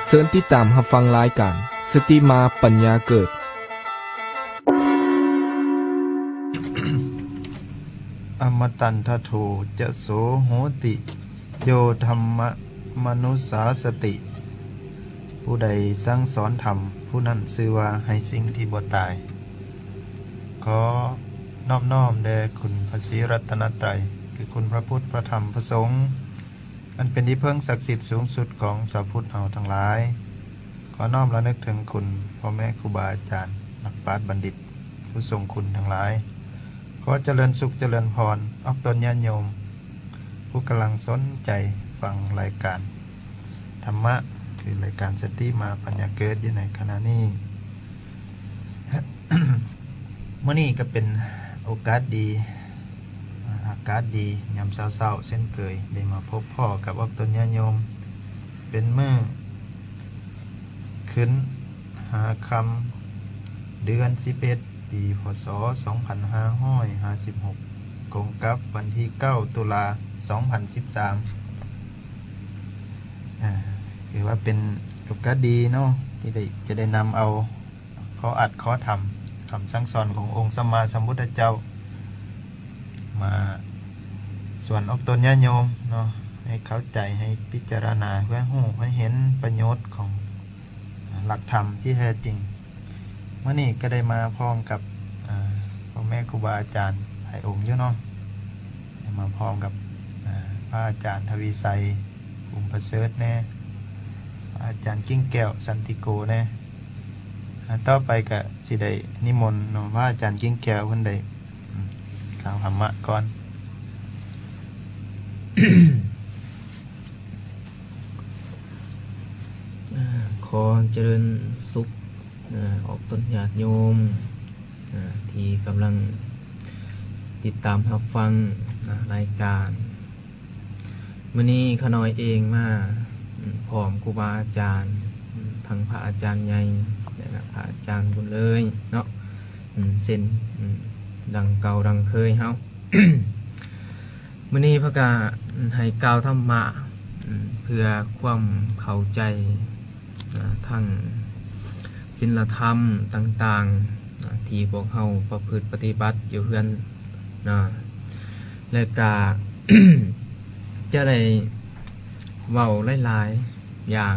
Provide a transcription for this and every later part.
เชิญติดตามรับฟังรายการสติมาปัญญาเกิด อมตันทโธจะโสโหติโยธรรมมนุสาสติผู้ใดสั่งสอนธรรมผู้นั้นชื่อว่าให้สิ่งที่บ่ตายขอนอบน้อมแด่คุณพระศรีรัตนตรัยคือคุณพระพุทธพระธรรมพระสงฆ์อันเป็นที่พึ่งศักดิ์สิทธิ์สูงสุดของชาวพุทธเฮาทั้งหลายขอน้อมระลึกถึงคุณพ่อแม่ครูบาอาจารย์นักปราชญ์บัณฑิตผู้ทรงคุณทั้งหลายขอเจริญสุขเจริญพรออกตนญาติโยมผู้กำลังสนใจฟังรายการธรรมะคือรายการสติมาปัญญาเกิดอยู่ในขณะนี้ เมื่อนี้ก็เป็นโอกาสดีอากาศดียามเช้าๆเช่นเคยได้มาพบพ่อกับออกตนญาติโยมเป็นมื้อขึ้นหาคำเดือน11ปีพศ2556ตรงกับวันที่9ตุลา2013คือว่าเป็นโอกาสดีเนาะที่จะได้นำเอาข้ออัดข้อธรรมคำสั่งสอนขององค์สัมมาสัมพุทธเจ้ามาส่วนออกตนญาติโยมเนาะให้เข้าใจให้พิจารณาเพื่อรู้ให้เห็นประโยชน์ของหลักธรรมที่แท้จริงเมื่อนี้ก็ได้มาพร้อมกับพ่อแม่ครูบาอาจารย์หลายองค์อยู่เนาะมาพร้อมกับพระอาจารย์ทวีไสยภูมิประเสริฐแน่พระอาจารย์กิ้งแก้วสันติโกแน่ต่อไปก็สิได้นิมนต์พระอาจารย์กิ้งแก้วเพิ่นได้กล่าวธรรมะก่อน ขอเจริญสุขออกตนญาติโยมที่กำลังติดตามรับฟังรายการมื้อนี้ขน้อยเองมาพร้อมครูบาอาจารย์ทั้งพระอาจารย์ใหญ่และพระอาจารย์บุญเลยเนาะเส้นดังเก่าดังเคยเฮา มื้อนี้พระกาให้กล่าวธรรมะเพื่อความเข้าใจทั้งศีลธรรมต่างๆที่พวกเฮาประพฤติปฏิบัติอยู่เฮือนและก็ จะได้เว้าหลายๆอย่าง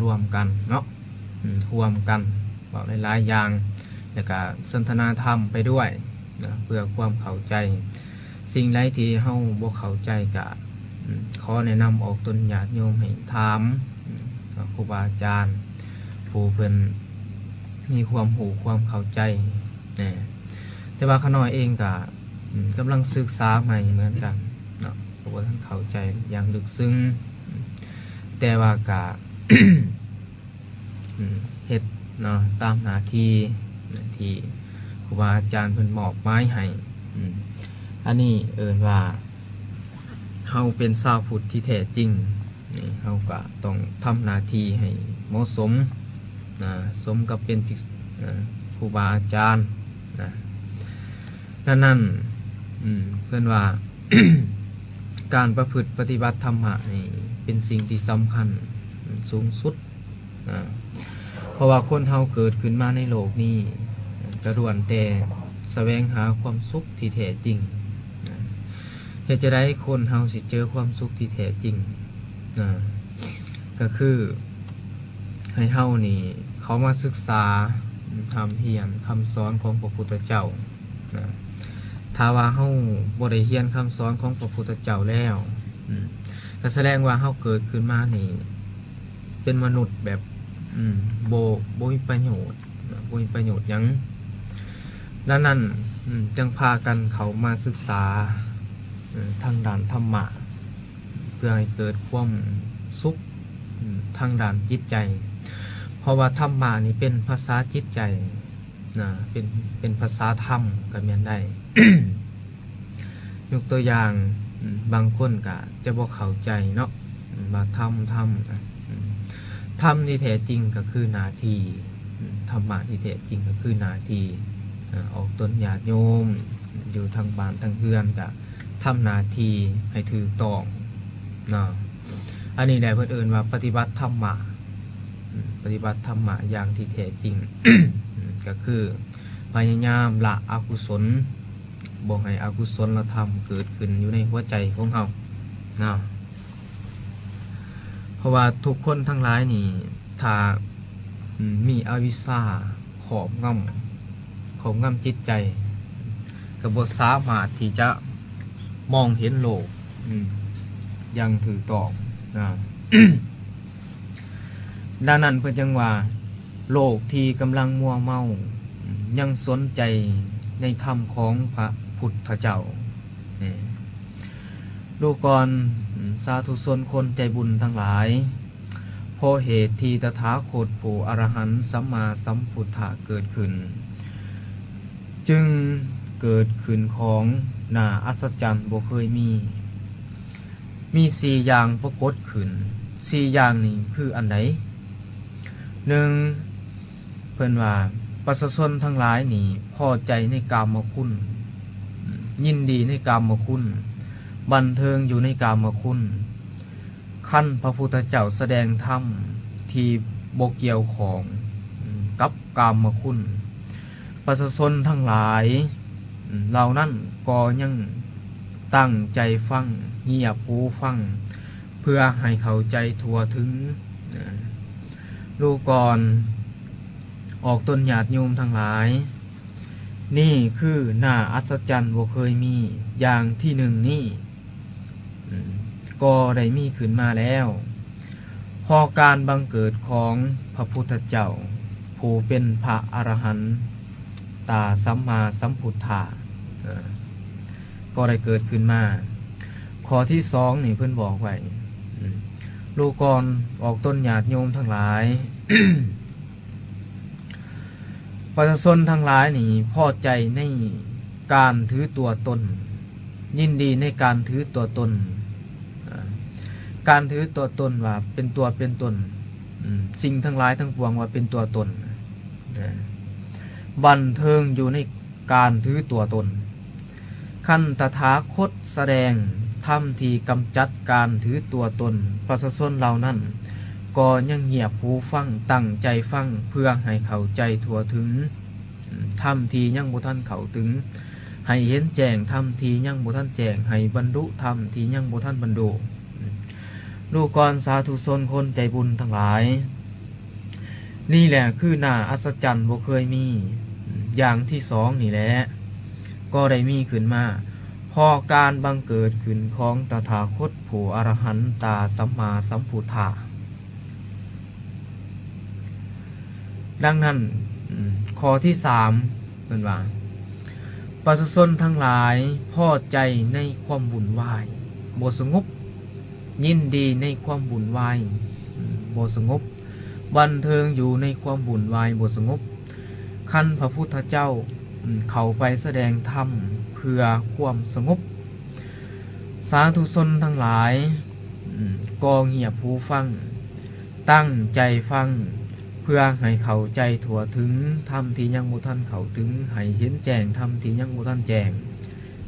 รวมกันเนาะรวมกันเว้าหลายๆอย่างแล้วก็สนทนาธรรมไปด้วยเพื่อความเข้าใจสิ่งใดที่เฮาบ่เข้าใจก็ขอแนะนำออกตนญาติโยมให้ถามครูบาอาจารย์ผู้เพิ่นมีความรู้ความเข้าใจแต่ว่าขน้อยเองก็กำลังศึกษาใหม่เหมือนกันเนาะเพราะว่าท่านเข้าใจอย่างลึกซึ้งแต่ว่าก็ เฮ็ดเนาะตามหน้าที่ที่ครูบาอาจารย์เพิ่นมอบหมายให้อันนี้เอิ้นว่าเฮาเป็นชาวพุทธที่แท้จริงนี่เฮาก็ต้องทำหน้าที่ให้เหมาะสมสมกับเป็นครูบาอาจารย์นั่นเพื่อนว่า การประพฤติปฏิบัติธรรมะนี่เป็นสิ่งที่สำคัญสูงสุดเพราะว่าคนเฮาเกิดขึ้นมาในโลกนี้กระล้วนแต่แสวงหาความสุขที่แท้จริงเหตุจะได้คนเฮาสิเจอความสุขที่แท้จริงก็คือให้เฮานี่เขามาศึกษาทำเฮียนคำสอนของพระพุทธเจ้าถ้าว่าเฮาบ่ได้เฮียนคำสอนของพระพุทธเจ้าแล้วก็แสดงว่าเฮาเกิดขึ้นมานี่เป็นมนุษย์แบบบ่มีประโยชน์บ่มีประโยชน์หยังดังนั้นจึงพากันเขามาศึกษาทางด้านธรรมะเพื่อให้เกิดความสุขทางด้านจิตใจเพราะว่าธรรมะนี่เป็นภาษาจิตใจเป็นภาษาธรรมก็แม่นได้ ยกตัวอย่างบางคนก็จะบ่เข้าใจเนาะว่าธรรมที่แท้จริงก็คือหน้าที่ธรรมะที่แท้จริงก็คือหน้าที่ออกตนญาติโยมอยู่ทางบ้านทางเฮือนก็ทำหน้าที่ให้ถูกต้องเนาะอันนี้ได้เพิ่นเอิ้นว่าปฏิบัติธรรมะ ปฏิบัติธรรมะอย่างที่แท้จริง ก็คือพยายามละอกุศลบ่ให้อกุศลธรรมเกิดขึ้นอยู่ในหัวใจของเฮานะเพราะว่าทุกคนทั้งหลายนี่ถ้ามีอวิชชาครอบงำจิตใจก็บ่สามารถที่จะมองเห็นโลกอย่างถูกต้องนะ ดังนั้นเพื่อจังว่าโลกที่กำลังมัวเมายังสนใจในธรรมของพระพุทธเจ้าดูก่อนสาธุชนคนใจบุญทั้งหลายเพราะเหตุที่ตถาคตผู้อรหันต์สัมมาสัมพุทธะเกิดขึ้นจึงเกิดขึ้นของน่าอัศจรรย์บ่เคยมี4อย่างปรากฏขึ้น4อย่างนี้คืออันไหน1เพิ่นว่าประชาชนทั้งหลายนี่พอใจในกามคุณยินดีในกามคุณบันเทิงอยู่ในกามคุณขั้นพระพุทธเจ้าแสดงธรรมที่บ่เกี่ยวของกับกามคุณประชาชนทั้งหลายเหล่านั้นก็ยังตั้งใจฟังเงียบหูฟังเพื่อให้เข้าใจทั่วถึงดูก่อนออกตนญาติโยมทั้งหลายนี่คือน่าอัศจรรย์บ่เคยมีอย่างที่หนึ่งนี่ก็ได้มีขึ้นมาแล้วพอการบังเกิดของพระพุทธเจ้าผู้เป็นพระอรหันต์ตาสัมมาสัมพุทธะก็ได้เกิดขึ้นมาข้อที่2นี่เพิ่นบอกไว้ลูกก่อนออกต้นญาติโยมทั้งหลาย ประชาชนทั้งหลายนี่พอใจในการถือตัวตนยินดีในการถือตัวตนการถือตัวตนว่าเป็นตัวเป็นตนสิ่งทั้งหลายทั้งปวงว่าเป็นตัวตนบันเทิงอยู่ในการถือตัวตนขั้นตถาคตแสดงธรรมที่กำจัดการถือตัวตนประชาชนเหล่านั้นก็ยังเงียบหูฟังตั้งใจฟังเพื่อให้เข้าใจทั่วถึงธรรมที่ยังบ่ทันเข้าถึงให้เห็นแจ้งธรรมที่ยังบ่ทันแจ้งให้บรรลุธรรมที่ยังบ่ทันบรรลุดูก่อนสาธุชนคนใจบุญทั้งหลายนี่แหละคือน่าอัศจรรย์บ่เคยมีอย่างที่2นี่แหละก็ได้มีขึ้นมาพอการบังเกิดขึ้นของตถาคตผู้อรหันตาสัมมาสัมพุทธะดังนั้นข้อที่3เป็นว่าประชาชนทั้งหลายพอใจในความบุญวายบ่สงบยินดีในความบุญวายบ่สงบบันเทิงอยู่ในความบุญวายบ่สงบขั้นพระพุทธเจ้าเข้าไปแสดงธรรมเพื่อความสงบสาธุชนทั้งหลายก็เงียบหูฟังตั้งใจฟังเพื่อให้เข้าใจทั่วถึงธรรมที่ยังบ่ทันเข้าถึงให้เห็นแจ้งธรรมที่ยังบ่ทันแจ้ง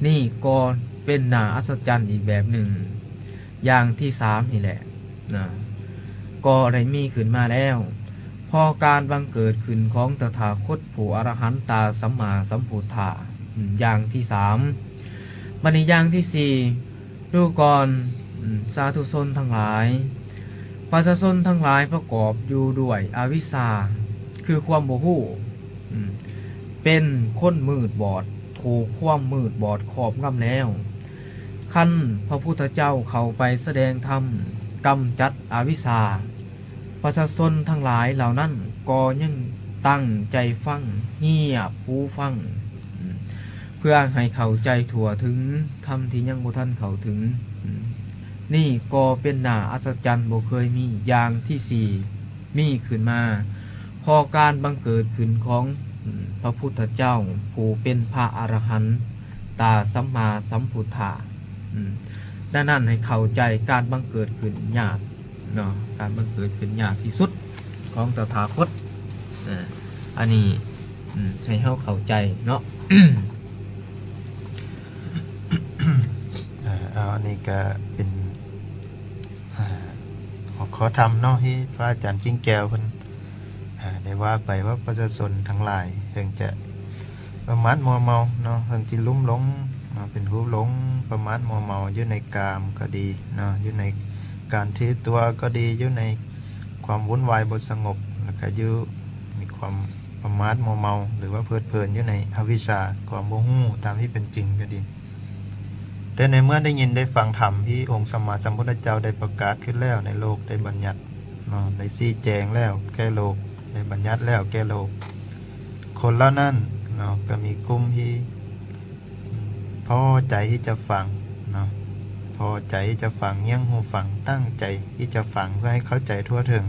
นี่ก็เป็นน่าอัศจรรย์อีกแบบหนึ่งอย่างที่3นี่แหละนะก็ได้มีขึ้นมาแล้วพอการบังเกิดขึ้นของตถาคตผู้อรหันตาสัมมาสัมพุทธะอย่างที่3บัดนี้อย่างที่4ดูก่อนสาธุชนทั้งหลายประชาชนทั้งหลายประกอบอยู่ด้วยอวิชชาคือความบ่ฮู้เป็นคนมืดบอดถูกความมืดบอดครอบงำแล้วขั้นพระพุทธเจ้าเข้าไปแสดงธรรมกำจัดอวิชชาประชาชนทั้งหลายเหล่านั้นก็ยังตั้งใจฟังเงียบหูฟังเพื่อให้เข้าใจทั่วถึงธรรมที่ยังบ่ทันเข้าถึงนี่ก็เป็นน่าอัศจรรย์บ่เคยมีอย่างที่4มีขึ้นมาพอการบังเกิดขึ้นของพระพุทธเจ้าผู้เป็นพระอรหันต์ตาสัมมาสัมพุทธะดังนั้นให้เข้าใจการบังเกิดขึ้นยากเนาะการบังเกิดขึ้นยากที่สุดของตถาคตอันนี้ให้เฮาเข้าใจเนาะ อันนี้ก็เป็นหัวข้อ อทำเนาะที่พระอาจารย์กิ้งแก้วเพิ่นได้ว่าไปว่าประชาชนทั้งหลายเพิ่งจะประมาทมัวเมาเนาะเพิ่งสิลุ่มหลงเป็นผู้หลงประมาทมัวเมาอยู่ในกามก็ดีเนาะอยู่ในการถือตัวก็ดีอยู่ในความวุ่นวายบ่สงบแล้วก็อยู่มีความประมาทมัวเมาหรือว่าเพลิดเพลินอยู่ในอวิชชาความบ่ฮู้ตามที่เป็นจริงก็ดีแต่ในเมื่อได้ยินได้ฟังธรรมที่องค์สมมาสัมพุทธเจ้าได้ประกาศขึ้นแล้วในโลกได้บัญญัติเนาะได้ชี้แจงแล้วแก่โลกได้บัญญัติแล้วแก่โลกคนเหล่านั้นเนาะก็มีกลุ่มที่พอใจที่จะฟังเนาะพอใจที่จะฟังเยี่ยงหูฟังตั้งใจที่จะฟังเพื่อให้เข้าใจทั่วถึง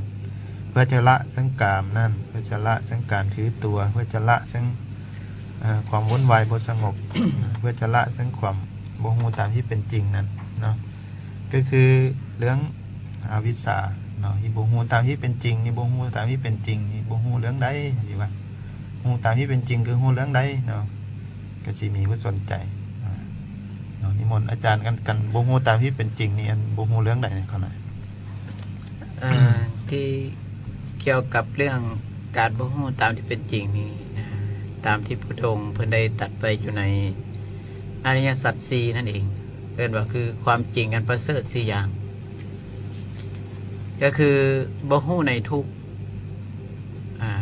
เพื่อจะละสังกามนั่นเพื่อจะละสังการถือตัวเพื่อจะละสังความวุ่นวายบ่สงบ เพื่อจะละสังความบ่ฮู้ตามที่เป็นจริงนั้นเนาะก็คือเรื่องอวิชชาเนาะที่บ่ฮู้ตามที่เป็นจริงนี่บ่ฮู้ตามที่เป็นจริงนี่บ่ฮู้เรื่องใดสิว่าฮู้ตามที่เป็นจริงคือฮู้เรื่องใดเนาะก็สิมีผู้สนใจเนาะนิมนต์อาจารย์กันบ่ฮู้ตามที่เป็นจริงนี่อันบ่ฮู้เรื่องใดเขาหน่อย ที่เกี่ยวกับเรื่องการบ่ฮู้ตามที่เป็นจริงนี่ตามที่พระองค์เพิ่นได้ตรัสไปอยู่ในอริยสัจสี่นั่นเองเรียกว่าคือความจริงอันประเสริฐสี่อย่างก็คือบ่ฮู้ในทุกข์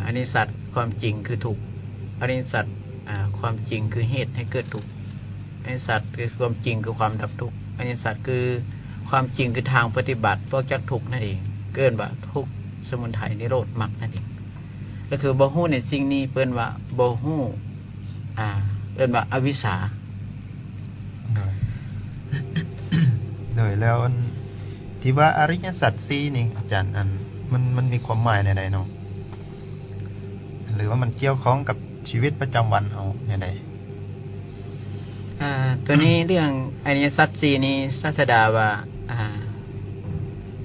อริยสัจความจริงคือทุกข์อริยสัจความจริงคือเหตุให้เกิดทุกข์อริยสัจคือความจริงคือความดับทุกข์อริยสัจคือความจริงคือทางปฏิบัติพวกจักทุกข์นั่นเองเกินว่าทุกข์สมุทัยนิโรธมรรคนั่นเองก็คือบ่ฮู้ในสิ่งนี้เปิ้นว่าบ่ฮู้เอิ้นว่าอวิชชาโดยแล้วที่ว่าอริยสัจสี่นี่อาจารย์มันมีความหมายในใดเนาะหรือว่ามันเกี่ยวข้องกับชีวิตประจำวันเอาอย่างไรตัวนี้เรื่องอริยสัจสี่นี้ศาสดาว่า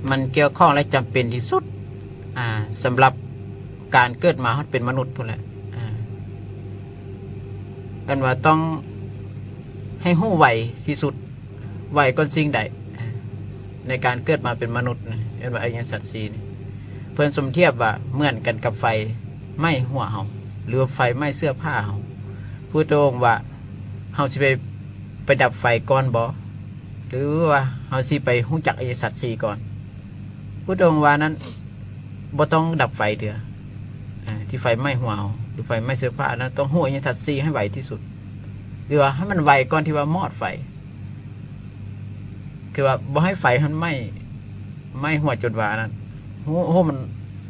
มันเกี่ยวข้องและจำเป็นที่สุดสำหรับการเกิดมาเป็นมนุษย์พุ่นแหละกันว่าต้องให้ฮู้ไวที่สุดไวก่อนสิ่งใดในการเกิดมาเป็นมนุษย์เรียกว่าอริยสัจสี่เพิ่นสมเทียบว่าเหมือนกันกับไฟไหม้หัวเฮาหรือไฟไหม้เสื้อผ้าเฮาพุทธองค์ว่าเฮาสิไปดับไฟก่อนบ่หรือว่าเฮาสิไปฮู้จักอริยสัจสี่ก่อนพุทธองค์ว่านั้นบ่ต้องดับไฟเด้อที่ไฟไหม้หัวเฮาหรือไฟไหม้เสื้อผ้านั้นต้องฮู้อริยสัจสี่ให้ไวที่สุดหรือว่าให้มันไวก่อนที่ว่ามอดไฟคือว่าบ่ให้ไฟมันไหม้หัวจนว่านั้นฮู้มัน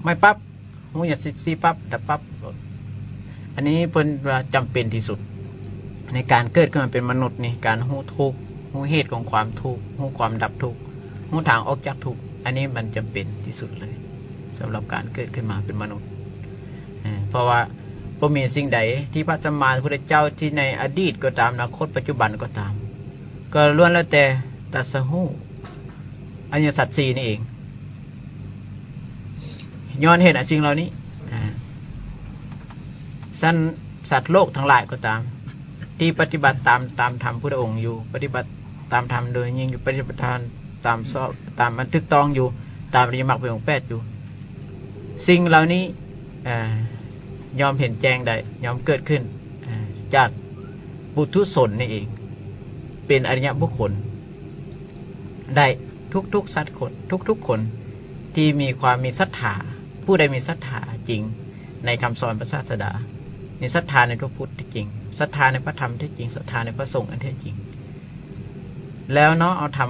ไหม้ปั๊บฮู้อย่าซีปั๊บดับปั๊บอันนี้เพิ่นว่าจำเป็นที่สุดในการเกิดขึ้นมาเป็นมนุษย์นี่การฮู้ทุกข์ฮู้เหตุของความทุกข์ฮู้ความดับทุกข์ฮู้ทางออกจากทุกข์อันนี้มันจำเป็นที่สุดเลยสำหรับการเกิดขึ้นมาเป็นมนุษย์เพราะว่าบ่มีสิ่งใดที่พระสัมมาสัมพุทธเจ้าที่ในอดีตก็ตามอนาคตปัจจุบันก็ตามก็ล้วนแล้วแต่ตรัสรู้อริยสัจสี่นี่เองย้อนเห็นสิ่งเหล่านี้สัตว์โลกทั้งหลายก็ตามที่ปฏิบัติตามธรรมพุทธองค์อยู่ปฏิบัติตามธรรมโดยยิ่งอยู่ปฏิบัติตามบันทึกต้องอยู่ตามอริยมรรคเป็นองค์แปดอยู่สิ่งเหล่านี้ยอมเห็นแจ้งได้ยอมเกิดขึ้นจากปุถุชนนี่เองเป็นอริยบุคคลได้ทุกสัตว์คนทุกคนที่มีความมีศรัทธาผู้ใดมีศรัทธาจริงในคำสอนพระศาสดามีศรัทธาในพระพุทธที่จริงศรัทธาในพระธรรมที่จริงศรัทธาในพระสงฆ์อันแท้จริงแล้วเนาะเอาท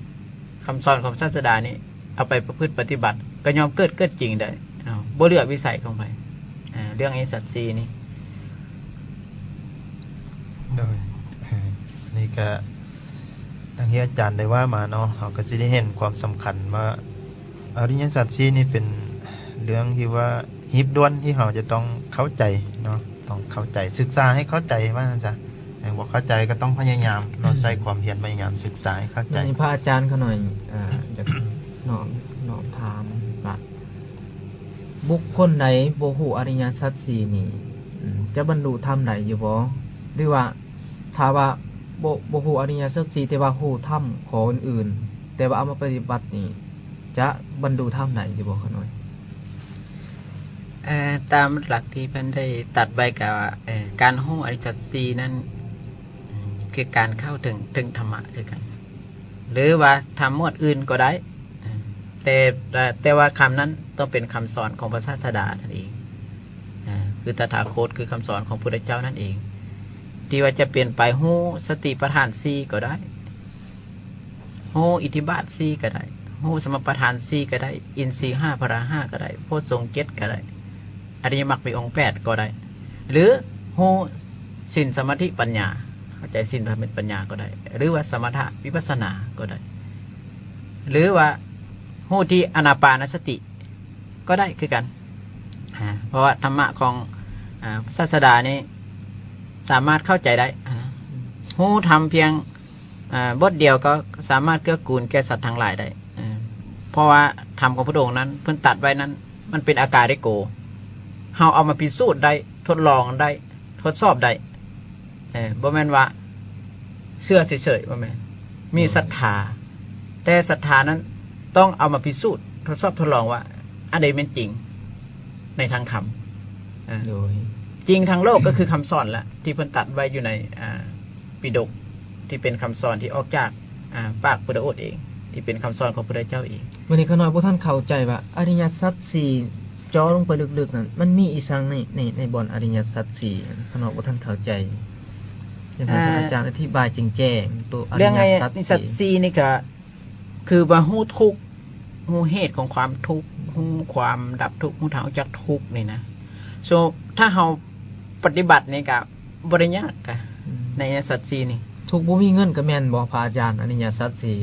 ำคำสอนของศาสดานี้เอาไปประพฤติปฏิบัติก็ยอมเกิดจริงได้บ่เลือกวิสัยของไปเรื่องอริยสัจสี่นี่โดยนี่ก็ทั้งที่อาจารย์ได้ว่ามาเนาะเราก็จะได้เห็นความสำคัญว่าอริยสัจสี่นี่เป็นเรื่องที่ว่าฮิบด้วนที่เราจะต้องเข้าใจเนาะต้องเข้าใจศึกษาให้เข้าใจว่าจ้ะอย่างบอกเข้าใจก็ต้องพยายามเราใช้ความเพียรพยายามศึกษาให้เข้าใจนี่พระอาจารย์เขาหน่อยจะน้อมถามว่าบุคคลใดบ่ฮู้อริยสัจสี่นี่จะบรรลุธรรมได้อยู่บ่หรือว่าถ้าว่าบ่ฮู้อริยสัจสี่แต่ว่าฮู้ธรรมของอื่นแต่ว่าเอามาปฏิบัตินี่ จะบรรลุธรรมไหนอยู่บ่ขน้อย ตามหลักที่เพิ่นได้ตัดไว้กับการฮู้อริยสัจสี่นั้นคือการเข้าถึงธรรมะคือกัน หรือว่าทำหมวดอื่นก็ได้แต่ว่าคำนั้นต้องเป็นคำสอนของพระศาสดานั่นเองคือตถาคตคือคำสอนของพระพุทธเจ้านั่นเอง ที่ว่าจะเปลี่ยนไปฮู้สติปัฏฐานสี่ก็ได้ฮู้อิทธิบาทสี่ก็ได้ฮู้สมปัฏฐานสี่ก็ได้ อินทรีย์ห้าพละห้าก็ได้โพชฌงค์เจ็ดก็ได้อริยมรรคมีองค์แปดก็ได้ หรือฮู้ศีลสมาธิปัญญาเข้าใจศีลเป็นปัญญาก็ได้ หรือว่าสมถะวิปัสสนาก็ได้ หรือว่าฮู้ที่อานาปานสติก็ได้คือกันเพราะว่าธรรมะของศาสดานี้สามารถเข้าใจได้ฮู้ทำเพียงบทเดียวก็สามารถเกื้อกูลแก่สัตว์ทั้งหลายได้เพราะว่าธรรมของพระองค์นั้นเพิ่นตัดไว้นั้นมันเป็นอาการได้โกเฮาเอามาพิสูจน์ได้ทดลองได้ทดสอบได้บ่แม่นว่าเชื่อเฉยๆบ่แม่นมีศรัทธาแต่ศรัทธานั้นต้องเอามาพิสูจน์ทดสอบทดลองว่าอันใดเป็นจริงในทางธรรมโดยจริงทางโลกก็คือคำสอนละที่เพิ่นตัดไว้อยู่ในปิฎกที่เป็นคำสอนที่ออกจากปากพุทธโอษฐ์เองที่เป็นคำสอนของพระพุทธเจ้าเองวันนี้ขน้อยพวกท่านเข้าใจว่าอริยสัจสี่จ่อลงไปลึกๆนั่นมันมีอีสังในบ่อนอริยสัจสี่ขน้อยพวกท่านเข้าใจอย่างที่อาจารย์อธิบายแจ้งตัวอริยสัจสี่นี่ก็คือว่าฮู้ทุกข์ฮู้เหตุของความทุกข์ฮู้ความดับทุกข์ฮู้ทางออกจากทุกข์นี่นะถ้าเฮาปฏิบัตินี่ก็บ่ได้ยากกะในอริยสัจสี่นี่ทุกบ่มีเงินก็แม่นบ่พระอาจารย์อริยสัจสี่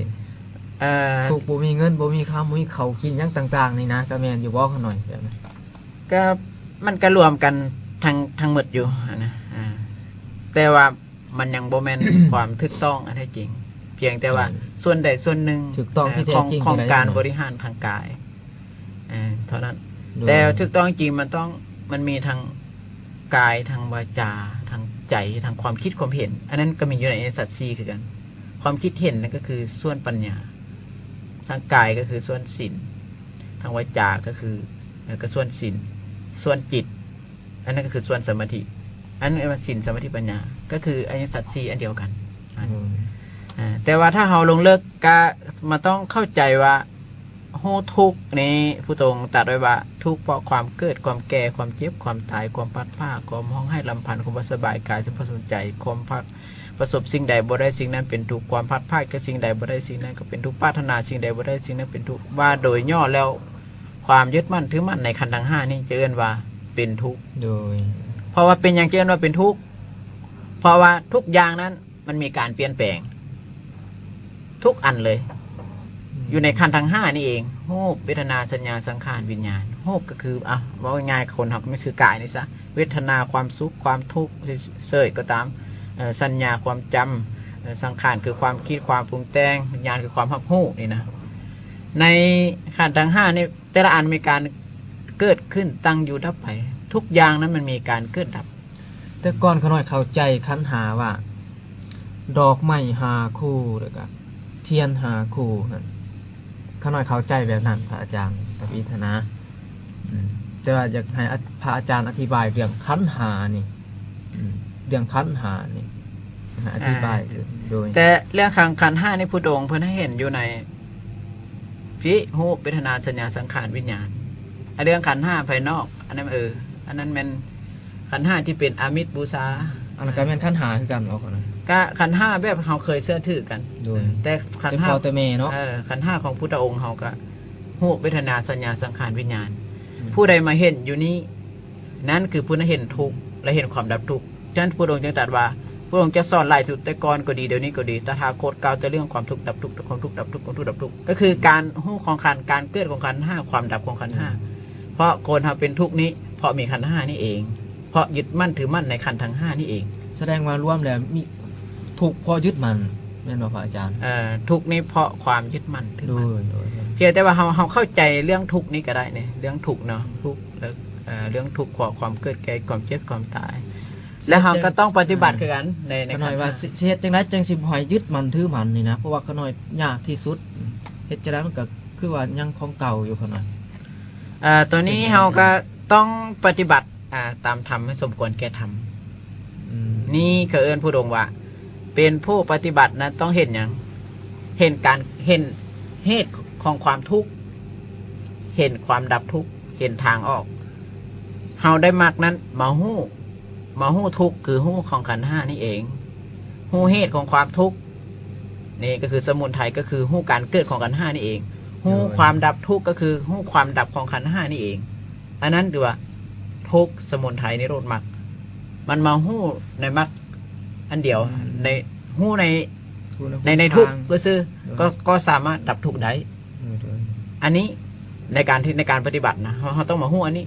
ทุกบ่มีเงินบ่มีข้าวบ่มีข้าวกินหยังต่างๆนี่นะก็แม่นอยู่บ่ขน้อยแบบนั้นก็มันก็รวมกันทั้งหมดอยู่นะแต่ว่ามันยังบ่แม่น ความถูกต้องอันแท้จริงเพียงแต่ว่าส่วนใดส่วนหนึ่งของการบริหารทางกายเท่านั้นแต่ถูกต้องจริงมันมีทางกายทางวาจาทางใจทางความคิดความเห็นอันนั้นก็มีอยู่ในอริยสัจสี่คือกันความคิดเห็นนั่นก็คือส่วนปัญญาทางกายก็คือส่วนศีลทางวาจาก็คือก็ส่วนศีลส่วนจิตอันนั้นก็คือส่วนสมาธิอันนั้นเป็นศีลสมาธิปัญญาก็คืออริยสัจสี่อันเดียวกันแต่ว่าถ้าเราลงเลิกก็มาต้องเข้าใจว่าโหทุกข์นี้ผู้ทรงตรัสไว้ว่าทุกข์เพราะความเกิดความแก่ความเจ็บความตายความพัดผ้าความห้องให้ลำพันธ์ความสบายกายสัมผัสใจความพักประสบสิ่งใดบ่ได้สิ่งนั้นเป็นทุกข์ความพัดผ้ากับสิ่งใดบ่ได้สิ่งนั้นก็เป็นทุกข์ปรารถนาสิ่งใดบ่ได้สิ่งนั้นเป็นทุกข์ว่าโดยย่อแล้วความยึดมั่นถือมั่นในขันธ์ทั้งห้านี่จะเอิ้นว่าเป็นทุกข์โดยเพราะว่าเป็นอย่างเช่นว่าเป็นทุกข์เพราะว่าทุกอย่างนั้นมันมีการเปลี่ยนแปลงทุกอันเลยอยู่ในขันธ์ทั้งห้านี่เองรูปเวทนาสัญญาสังขารวิญญาณรูปก็คือว่าง่ายๆคนทำก็ไม่คือกายนี่ซะเวทนาความสุขความทุกข์เสยก็ตามสัญญาความจำสังขารคือความคิดความปรุงแต่งวิญญาณคือความรับรู้นี่นะในขันธ์ทั้งห้านี่แต่ละอันมีการเกิดขึ้นตั้งอยู่ดับไปทุกอย่างนั้นมันมีการเกิดดับแต่ก่อนขน้อยเข้าใจขันธ์หาว่าดอกไม้หาคู่แล้วก็เทียนหาคู่นั่นขน้อยเข้าใจแบบนั้นพระอาจารย์ปวิธนาแต่ว่าอยากให้พระอาจารย์อธิบายเรื่องขันธ์หานี่เรื่องขันธ์หานี่อธิบายโดยแต่เรื่องขันธ์ห้านี่พุทธองค์เพิ่นให้เห็นอยู่ในวิหูเวทนาสัญญาสังขารวิญญาณเรื่องขันธ์ห้าภายนอกอันนั้นอันนั้นเป็นขันธ์ห้าที่เป็นอามิตรบูชาอันนั้นก็เป็นขันธ์หาคือกันเอาก่อนก็ขันธ์ห้าแบบเราเคยเชื่อถือกันแต่ขันธ์ห้าเนาะขันธ์ห้าของพุทธองค์เราก็หูเวทนาสัญญาสังขารวิญญาณผู้ใดมาเห็นอยู่นี้นั่นคือผู้นั้นเห็นทุกข์และเห็นความดับทุกข์ฉะนั้นพระองค์จึงตรัสว่าพระองค์จะสอนหลายสุดแต่ก่อนก็ดีเดี๋ยวนี้ก็ดีตถาคตกล่าวแต่เรื่องความทุกข์ดับทุกข์ความทุกข์ดับทุกข์ความทุกข์ดับทุกข์ก็คือการหูของขันธ์การเกิดของขันธ์ห้าความดับของขันธ์ห้าเพราะคนเราเป็นทุกข์นี้เพราะมีขันธ์ห้านี่เองเพราะยึดมั่นถือมั่นในขันธ์ทั้งห้านี่เองแสดงว่ารวมแล้วมีทุกข์เพราะยึดมั่นแม่นบ่พระอาจารย์ทุกข์นี้เพราะความยึดมั่นถือมั่นเพียงแต่ว่าเราเข้าใจเรื่องทุกข์นี้ก็ได้เนี่ยเรื่องทุกข์เนาะทุกข์แล้วเรื่องทุกข์ความเกิดแก่ความเจ็บความตายแล้วเราก็ต้องปฏิบัติกันในขน้อยว่าเฮ็ดจังได๋จังสิบ่ให้ยึดมั่นถือมั่นนี่นะเพราะว่าขน้อยยากที่สุดเฮ็ดจังได๋มันก็ คือว่ายังของเก่าอยู่ขนาด ตัวนี้เราก็ต้องปฏิบัติตามธรรมให้สมควรแก่ธรรมนี่คือเอิ้นผู้ดงว่าเป็นผู้ปฏิบัตินั้นต้องเห็นอย่างเห็นเหตุของความทุกข์เห็นความดับทุกข์เห็นทางออกเฮาได้มากนั้นมาฮู้ทุกข์คือฮู้ของขันธ์ห้านี่เองฮู้เหตุของความทุกข์นี่ก็คือสมุทัยก็คือฮู้การเกิดของขันธ์ห้านี่เองฮู้ความดับทุกข์ก็คือฮู้ความดับของขันธ์ห้านี่เองอันนั้นถือว่าทุกข์สมุทัยนิโรธมรรคมันมาฮู้ในมรรคอันเดียวในฮู้ในทุกข์ก็คือก็สามารถดับทุกข์ได้อันนี้ในการปฏิบัตินะเขาต้องมาฮู้อันนี้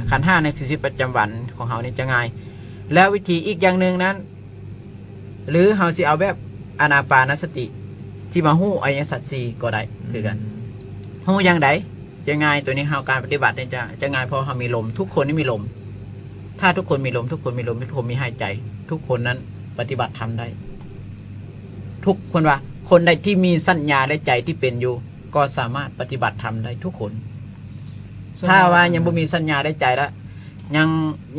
ขันธ์ห้าในชีวิตประจำวันของเขานี่จะง่ายแล้ววิธีอีกอย่างหนึ่งนั้น หรือเขาสิเอาแบบอานาปานสติที่มาฮู้อริยสัจสี่ก็ได้คือกันฮู้อย่างใดจะง่ายตัวนี้เขาการปฏิบัติเนี่ยจะง่ายเพราะเขามีลมทุกคนนี่มีลมถ้าทุกคนมีลมทุกคนมีหายใจ ทุกคนนั้นปฏิบัติทำได้ ทุกคนว่าคนใดที่มีสัญญาและใจที่เป็นอยู่ก็สามารถปฏิบัติทำได้ทุกคนถ้าว่ายังบ่มีสัญญาได้ใจแล้ว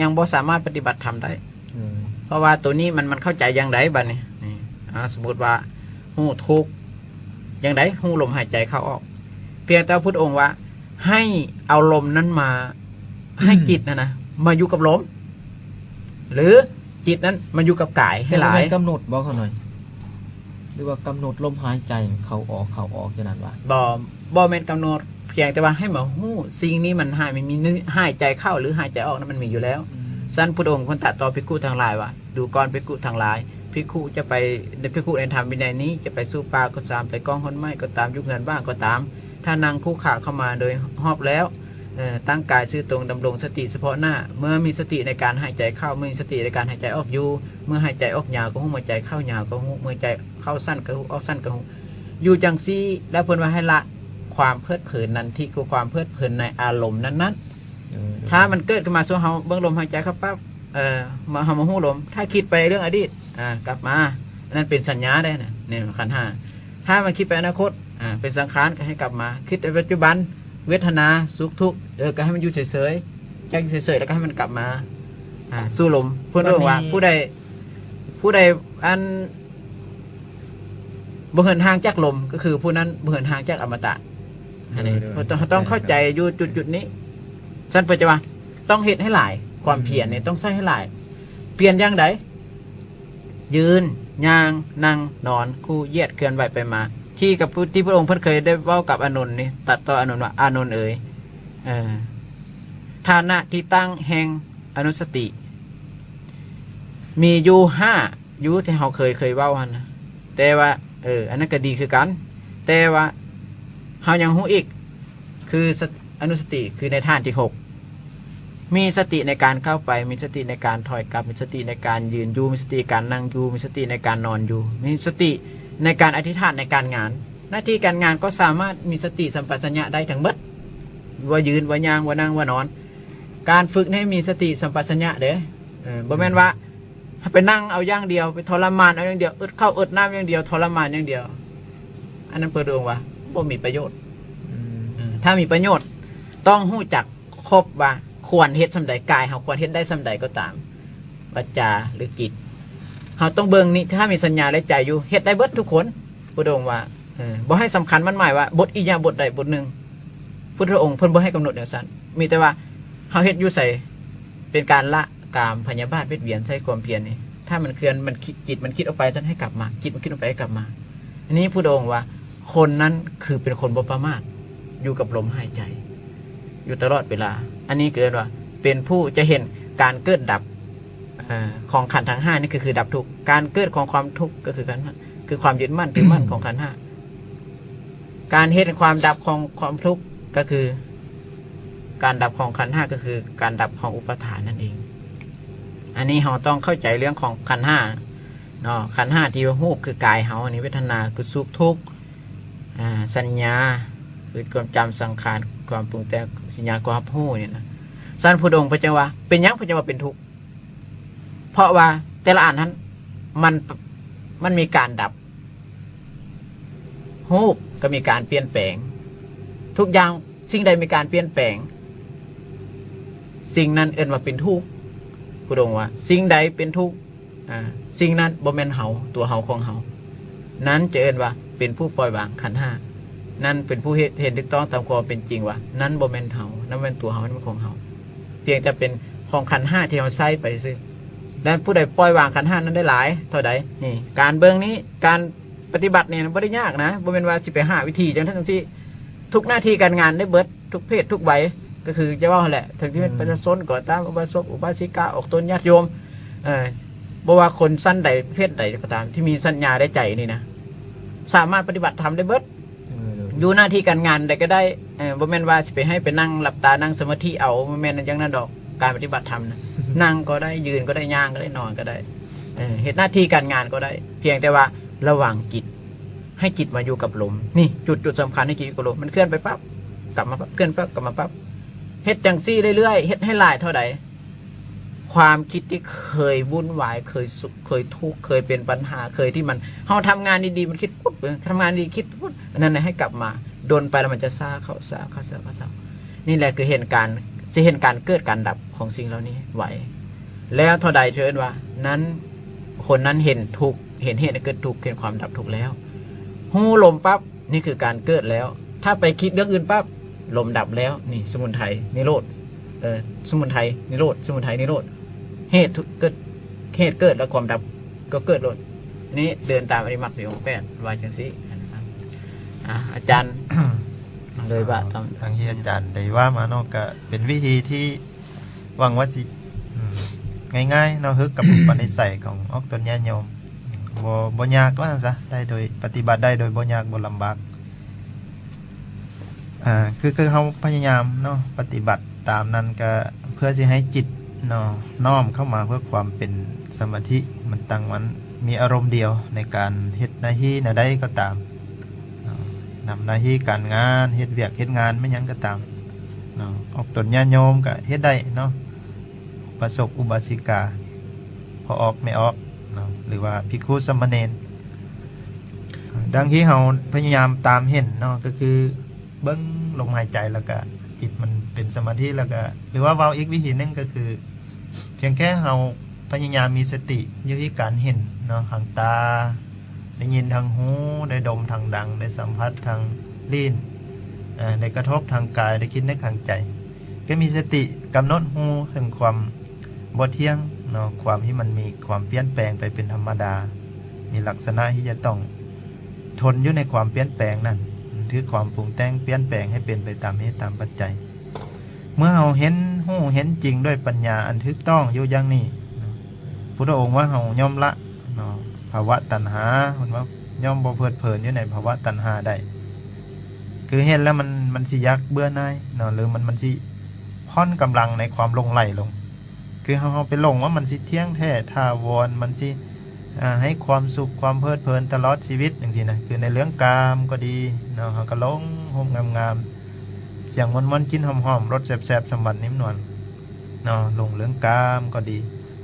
ยังบ่สามารถปฏิบัติทำได้เพราะว่าตัวนี้มันเข้าใจอย่างไรบ้างนี่สมมติว่าหูทุกอย่างไรหูลมหายใจเข้าออกเพียงแต่พุทธองค์ว่าให้เอาลมนั้นมาให้จิตนะมาอยู่กับลมหรือจิตนั้นมาอยู่กับกายให้หลายกำหนดบอกเขาหน่อยหรือว่ากำหนดลมหายใจเข้าออกอย่างนั้นว่าบ่แม่นกำหนดเพียงแต่ว่าให้มาหู้สิ่งนี้มันมีหายใจเข้าหรือหายใจออกนั้นมันมีอยู่แล้วสั้นพุทธองค์คนตัดต่อภิกขุทางหลายว่าดูก่อนภิกขุทางหลายภิกขุจะไปภิกขุในธรรมวินัยนี้จะไปสู้ปลาก็ตามไปกองห้นไม้ก็ตามยุคเงินบ้างก็ตามถ้านางคู่ขาเข้ามาโดยหอบแล้วตั้งกายซื่อตรงดำรงสติเฉพาะหน้าเมื่อมีสติในการหายใจเข้าเมื่อมีสติในการหายใจออกอยู่เมื่อหายใจออกยาวก็หูเมื่อใจเข้ายาวก็หูเมื่อใจเข้าสั้นก็หูออกสั้นก็หูอยู่จังซี่แล้วเพิ่นว่าให้ละความเพลิดเพลินนั้นที่คือความเพลิดเพลินในอารมณ์นั้นๆถ้ามันเกิดขึ้นมาสู่เฮาเบิ่งลมหายใจเข้าปั๊บมาเฮามาหู้ลมถ้าคิดไปเรื่องอดีตกลับมานั่นเป็นสัญญาได้นะเนี่ยขันธ์ห้าถ้ามันคิดไปอนาคตเป็นสังขารก็ให้กลับมาคิดในปัจจุบันเวทนาสุขทุกข์ก็ให้มันอยู่เฉยๆจังเฉยๆแล้วก็ให้มันกลับมาสู้ลมเพื่อนบอกว่าผู้ใดอันบ่เหินห่างจากลมก็คือผู้นั้นบ่เหินห่างจากอมตะอันนี้ต้องเข้าใจอยู่จุดนี้สั้นไปจะว่าต้องเฮ็ดให้หลายความเพียรเนี่ยต้องใช้ให้หลายเปลี่ยนอย่างใดยืนย่างนั่งนอนคู่เหยียดเคลื่อนไหวไปมาที่กับที่พระองค์เพิ่นเคยได้เว้ากับอานนท์นี่ตัดต่ออานนท์ว่าอานนท์เอ๋ยฐานะที่ตั้งแห่งอนุสติมีอยู่5อยู่ที่เราเคยเว้าหั่นนะแต่ว่าอันนั้นก็ดีคือกันแต่ว่าเฮายังฮู้อีกคืออนุสติคือในท่านที่6มีสติในการเข้าไปมีสติในการถอยกลับมีสติในการยืนอยู่มีสติในการนั่งอยู่มีสติในการนอนอยู่มีสติในการอธิษฐานในการงานหน้าที่การงานก็สามารถมีสติสัมปชัญญะได้ทั้งหมดว่ายืนว่าย่างว่านั่งว่านอนการฝึกให้มีสติสัมปชัญญะเด้บ่แม่นว่าไปนั่งเอาอย่างเดียวไปทรมานเอาอย่างเดียวอึดเข้าอึดน้ำอย่างเดียวทรมานอย่างเดียวอันนั้นเปิดดวงว่าบ่มีประโยชน์ถ้ามีประโยชน์ต้องรู้จักครบว่าควรเฮ็ดส่ำใดกายเฮาควรเฮ็ดได้ส่ำใดก็ตามวาจาหรือจิตเฮาต้องเบิ่งนี่ถ้ามีสัญญาและใจอยู่เฮ็ดได้เบิดทุกคนพุทธองค์ว่าบ่ให้สำคัญมันหมายว่าบทอิยาบทใดบทหนึ่งพุทธองค์เพิ่นบ่ให้กำหนดอย่างนั้นมีแต่ว่าเฮาเฮ็ดอยู่ใส่เป็นการละกามพยาบาทเวทเวียนใส่ความเพียรนี่ถ้ามันเคลื่อนมันจิตมันคิดออกไปซั่นให้กลับมาจิตมันคิดออกไปให้กลับมาอันนี้พุทธองค์ว่าคนนั้นคือเป็นคนบ่ประมาทอยู่กับลมหายใจอยู่ตลอดเวลาอันนี้เกิดว่าเป็นผู้จะเห็นการเกิดดับของขันธ์ทั้ง5นี่คือดับทุกข์การเกิดของความทุกข์ก็คือกันคือความยึดมั่นถือมั่นของขันธ์5การเห็นความดับของความทุกข์ก็คือการดับของขันธ์5ก็คือการดับของอุปาทานนั่นเองอันนี้เราต้องเข้าใจเรื่องของขันธ์5เนาะขันธ์5ที่ว่าฮู้คือกายเฮาอันนี้เวทนาคือสุขทุกข์สัญญาคือความจำสังขารความปรุงแต่งสัญญาความฮู้เนี่ยนะสันพุทธองค์พระเจ้าว่าเป็นยังพระเจ้าว่าเป็นทุกข์เพราะว่าแต่ละอันนั้นมันมีการดับฮู้ก็มีการเปลี่ยนแปลง ทุกอย่างสิ่งใดมีการเปลี่ยนแปลงสิ่งนั้นเอิ้นว่าเป็นทุกข์พุทธองค์ว่าสิ่งใดเป็นทุกข์สิ่งนั้นบ่แม่นเฮาตัวเฮาของเฮานั้นจะเอิ้นว่าเป็นผู้ปล่อยวางขันธ์ห้านั่นเป็นผู้เห็นถูกต้องตามความเป็นจริงว่านั้นบ่แม่นเฮานั้นเป็นตัวเฮานั้นเป็นของเฮาเพียงแต่เป็นของขันธ์ห้าที่เฮาใช้ไปซื่อและผู้ใดปล่อยวางขันธ์ห้านั้นได้หลายเท่าใดนี่การเบิ่งนี้การปฏิบัติเนี่ยบ่ได้ยากนะบ่แม่นว่าสิไปหาวิธีจังซั่นซี่ทุกหน้าที่การงานได้เบิดทุกเพศทุกวัยก็คือจะว่าแหละถึงที่เป็นประชาชนก็ตามอุบาสกอุบาสิกาออกตนญาติโยมบ่ว่าคนสั้นใดเพศใดก็ตามที่มีสัญญาได้ใจนี่นะสามารถปฏิบัติธรรมได้เบิดอยู่หน้าที่การงานใดก็ได้บ่แม่นว่าสิไปให้ไปนั่งหลับตานั่งสมาธิเอาบ่แม่นอย่างนั้นดอกการปฏิบัติธรรมนะนั่งก็ได้ยืนก็ได้ย่างก็ได้นอนก็ได้เฮ็ดหน้าที่การงานก็ได้เพียงแต่ว่าระหว่างจิตให้จิตมาอยู่กับลมนี่จุดสำคัญให้จิตอยู่กับลมมันเคลื่อนไปปั๊บกลับมาปั๊บเคลื่อนปั๊บกลับมาปั๊บเฮ็ดจังซี่เรื่อยๆเฮ็ดให้หลายเท่าใดความคิดที่เคยวุ่นวายเคยสุขเคยทุกข์เคยเป็นปัญหาเคยที่มันเฮาทำงานดีๆมันคิดปุ๊บทำงานดีคิดปุ๊บอันนั้นให้กลับมาโดนไปแล้วมันจะซ่าเข้านี่แหละคือเห็นการเกิดการดับของสิ่งเหล่านี้ไหวแล้วเท่าใดเชิญว่านั้นคนนั้นเห็นทุกข์เห็นเหตุเกิดทุกข์เห็นความดับทุกข์แล้วหูลมปั๊บนี่คือการเกิดแล้วถ้าไปคิดเรื่องอื่นปั๊บลมดับแล้วนี่สมุทัยนิโรธสมุทัยนิโรธสมุทัยนิโรธเหตุเกิดแล้วความดับก็เกิดโลดนี้เดินตามอริยมรรคมีองค์8ว่าจังซี่อาจารย์ เลยว่าทางที่อาจารย์ได้ว่ามาเนาะก็เป็นวิธีที่หวังว่าสิง่ายๆเนาะฮึกกับอุปนิสัยของออกตนญาโยมบ่ยากว่าซะได้โดยปฏิบัติได้โดยบ่ยากบ่ลำบากคือเฮาพยายามเนาะปฏิบัติตามนั้นก็เพื่อสิให้จิตเนาะน้อมเข้ามาเพื่อความเป็นสมาธิมันตั้งมันมีอารมณ์เดียวในการเฮ็ดหน้าที่ใดก็ตามนำหน้าที่การงานเฮ็ดเวียกเฮ็ดงานไม่ยังก็ตามเนาะออกตนญาโยมก็เฮ็ดได้เนาะประสบอุบาสิกาพอออกไม่ออกเนาะหรือว่าภิกขุสามเณรดังที่เฮาพยายามตามเห็นเนาะก็คือเบิ่งลมหายใจแล้วก็จิตมันเป็นสมาธิแล้วก็หรือว่าเว้าอีกวิธีนึงก็คือเพียงแค่เฮาพยายามมีสติอยู่ที่การเห็นเนาะทางตาได้ยินทางหูได้ดมทางดังได้สัมผัสทางลิ้นได้กระทบทางกายได้คิดในทางใจก็มีสติกำหนดรู้ถึงความบ่เที่ยงเนาะความที่มันมีความเปลี่ยนแปลงไปเป็นธรรมดามีลักษณะที่จะต้องทนอยู่ในความเปลี่ยนแปลงนั้นถือความปรุงแต่งเปลี่ยนแปลงให้เป็นไปตามเหตุตามปัจจัยเมื่อเราเห็นหูเห็นจริงด้วยปัญญาอันถูกต้องอยู่อย่างนี้พุทธองค์ว่าเรายอมละเนาะภาวะตัณหามันว่ายอมบ่เพลิดเพลินอยู่ในภาวะตัณหาได้คือเห็นแล้วมันสิยักเบื่อหน่ายเนาะหรือมันสิพ่อนกำลังในความลงไหลลงคือเราไปลงว่ามันสิเที่ยงแท้ถาวรมันสิให้ความสุขความเพลิดเพลินตลอดชีวิตอย่างที่นะคือในเรื่องกามก็ดีเนาะก็ลงห่มงามๆเสียงมันกินหอมๆรสแซ่บๆสมบัตินิ่มนวลเนาะลงเรื่องกามก็ดี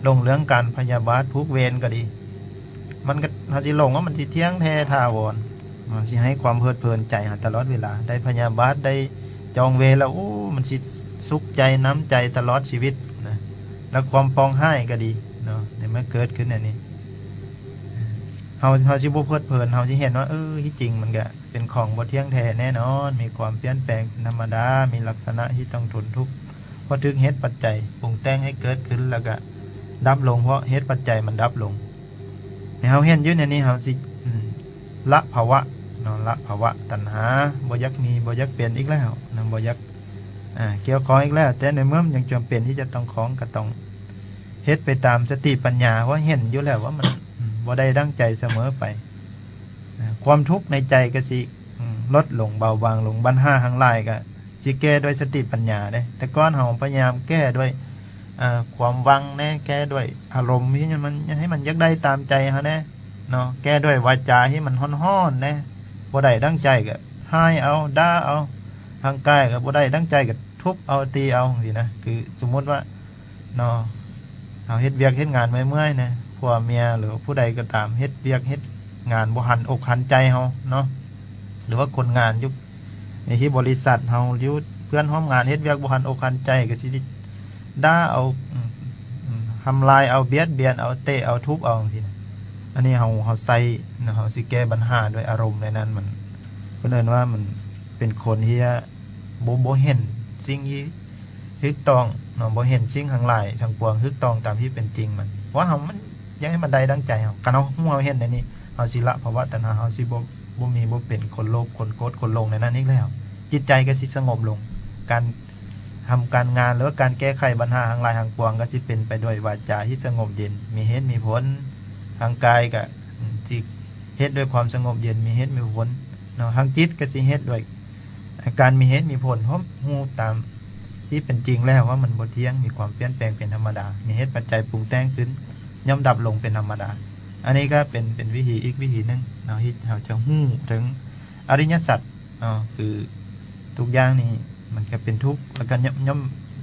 ลงเรื่องการพยาบาททุกเวรก็ดีมันก็เขาสิลงว่ามันสิเที่ยงแท้ถาวรมันสิให้ความเพลิดเพลินใจตลอดเวลาได้พยาบาทได้จองเวรแล้วมันสิสุขใจน้ำใจตลอดชีวิตนะแล้วความปองให้ก็ดีเนาะเนี่ยมันเกิดขึ้นอย่างนี้เฮาสิบ่เพลิดเพลินเฮาสิเห็นว่าที่จริงมันก็เป็นของบ่เที่ยงแท้แน่นอนมีความเปลี่ยนแปลงธรรมดามีลักษณะที่ต้องทนทุกข์เพราะถึงเหตุปัจจัยปรุงแต่งให้เกิดขึ้นแล้วก็ดับลงเพราะเหตุปัจจัยมันดับลงให้เฮาเห็นอยู่ในนี้เฮาสิละภาวะเนาะละภาวะตัณหาบ่อยากมีบ่อยากเป็นอีกแล้วนะบ่อยากเกี่ยวข้องอีกแล้วแต่ในเมื่อมันยังจำเป็นที่จะต้องคล้องก็ต้องเฮ็ดไปตามสติปัญญาเพราะเห็นอยู่แล้วว่ามันบ่ได้ดังใจเสมอไปความทุกข์ในใจก็สิลดลงเบาบางลงปัญหาทั้งหลายก็สิแก้ด้วยสติปัญญาเด้แต่ก่อนเฮาพยายามแก้ด้วยความวังแน่แก้ด้วยอารมณ์ที่มันให้มันอยากได้ตามใจเฮาแน่เนาะแก้ด้วยวาจาที่มันฮ้อนๆแน่บ่ได้ดังใจก็ให้เอาด่าเอาทางกายก็บ่ได้ดังใจก็ทุบเอาตีเอาจังซี่นะคือสมมุติว่าเนาะเฮาเฮ็ดเวียกเฮ็ดงานเมื่อยๆนะผัวเมียหรือผู้ใดก็ตามเฮ็ดเวียกเฮ็ดงานบ่หันอกหันใจเฮาเนาะหรือว่าคนงานยุค ในที่บริษัทเฮาอยู่เพื่อนร่วมงานเฮ็ดเวียกบ่ทันอกทันใจก็สิด่าเอาทำลายเอาเบียดเบียนเอาเตะเอาทุบเอาจังซี่นะอันนี้เฮาใส่เฮาสิแก้ปัญหาด้วยอารมณ์ในนั้นมันเพิ่นเอิ้นว่ามันเป็นคนที่บ่เห็นสิ่งที่ถูกต้องเนาะบ่เห็นสิ่งทั้งหลายทั้งปวงถูกต้องตามที่เป็นจริงมันว่าเฮามันอยากให้มันได้ดังใจเฮาคันเฮาเห็นในนี้เฮาสิละภาวะตัณหาเฮาสิบ่มีบ่เป็นคนโลภคนโกรธคนหลงในนั้นอีกแล้วจิตใจก็สิสงบลงการทำการงานหรือว่าการแก้ไขปัญหาทั้งหลายทั้งปวงก็สิเป็นไปด้วยวาจาที่สงบเย็นมีเหตุมีผลทางกายก็สิเฮ็ดด้วยความสงบเย็นมีเหตุมีผลเนาะทางจิตก็สิเฮ็ดด้วยการมีเหตุมีผลเพราะฮู้ตามที่เป็นจริงแล้วว่ามันบ่เที่ยงมีความเปลี่ยนแปลงเป็นธรรมดามีเหตุปัจจัยปรุงแต่งขึ้นย่อมดับลงเป็นธรรมดาอันนี้ก็เป็นวิธีอีกวิธีนึงเนาะที่เราจะฮู้ถึงอริยสัจคือทุกอย่างนี่มันก็เป็นทุกข์แล้วก็ย่อม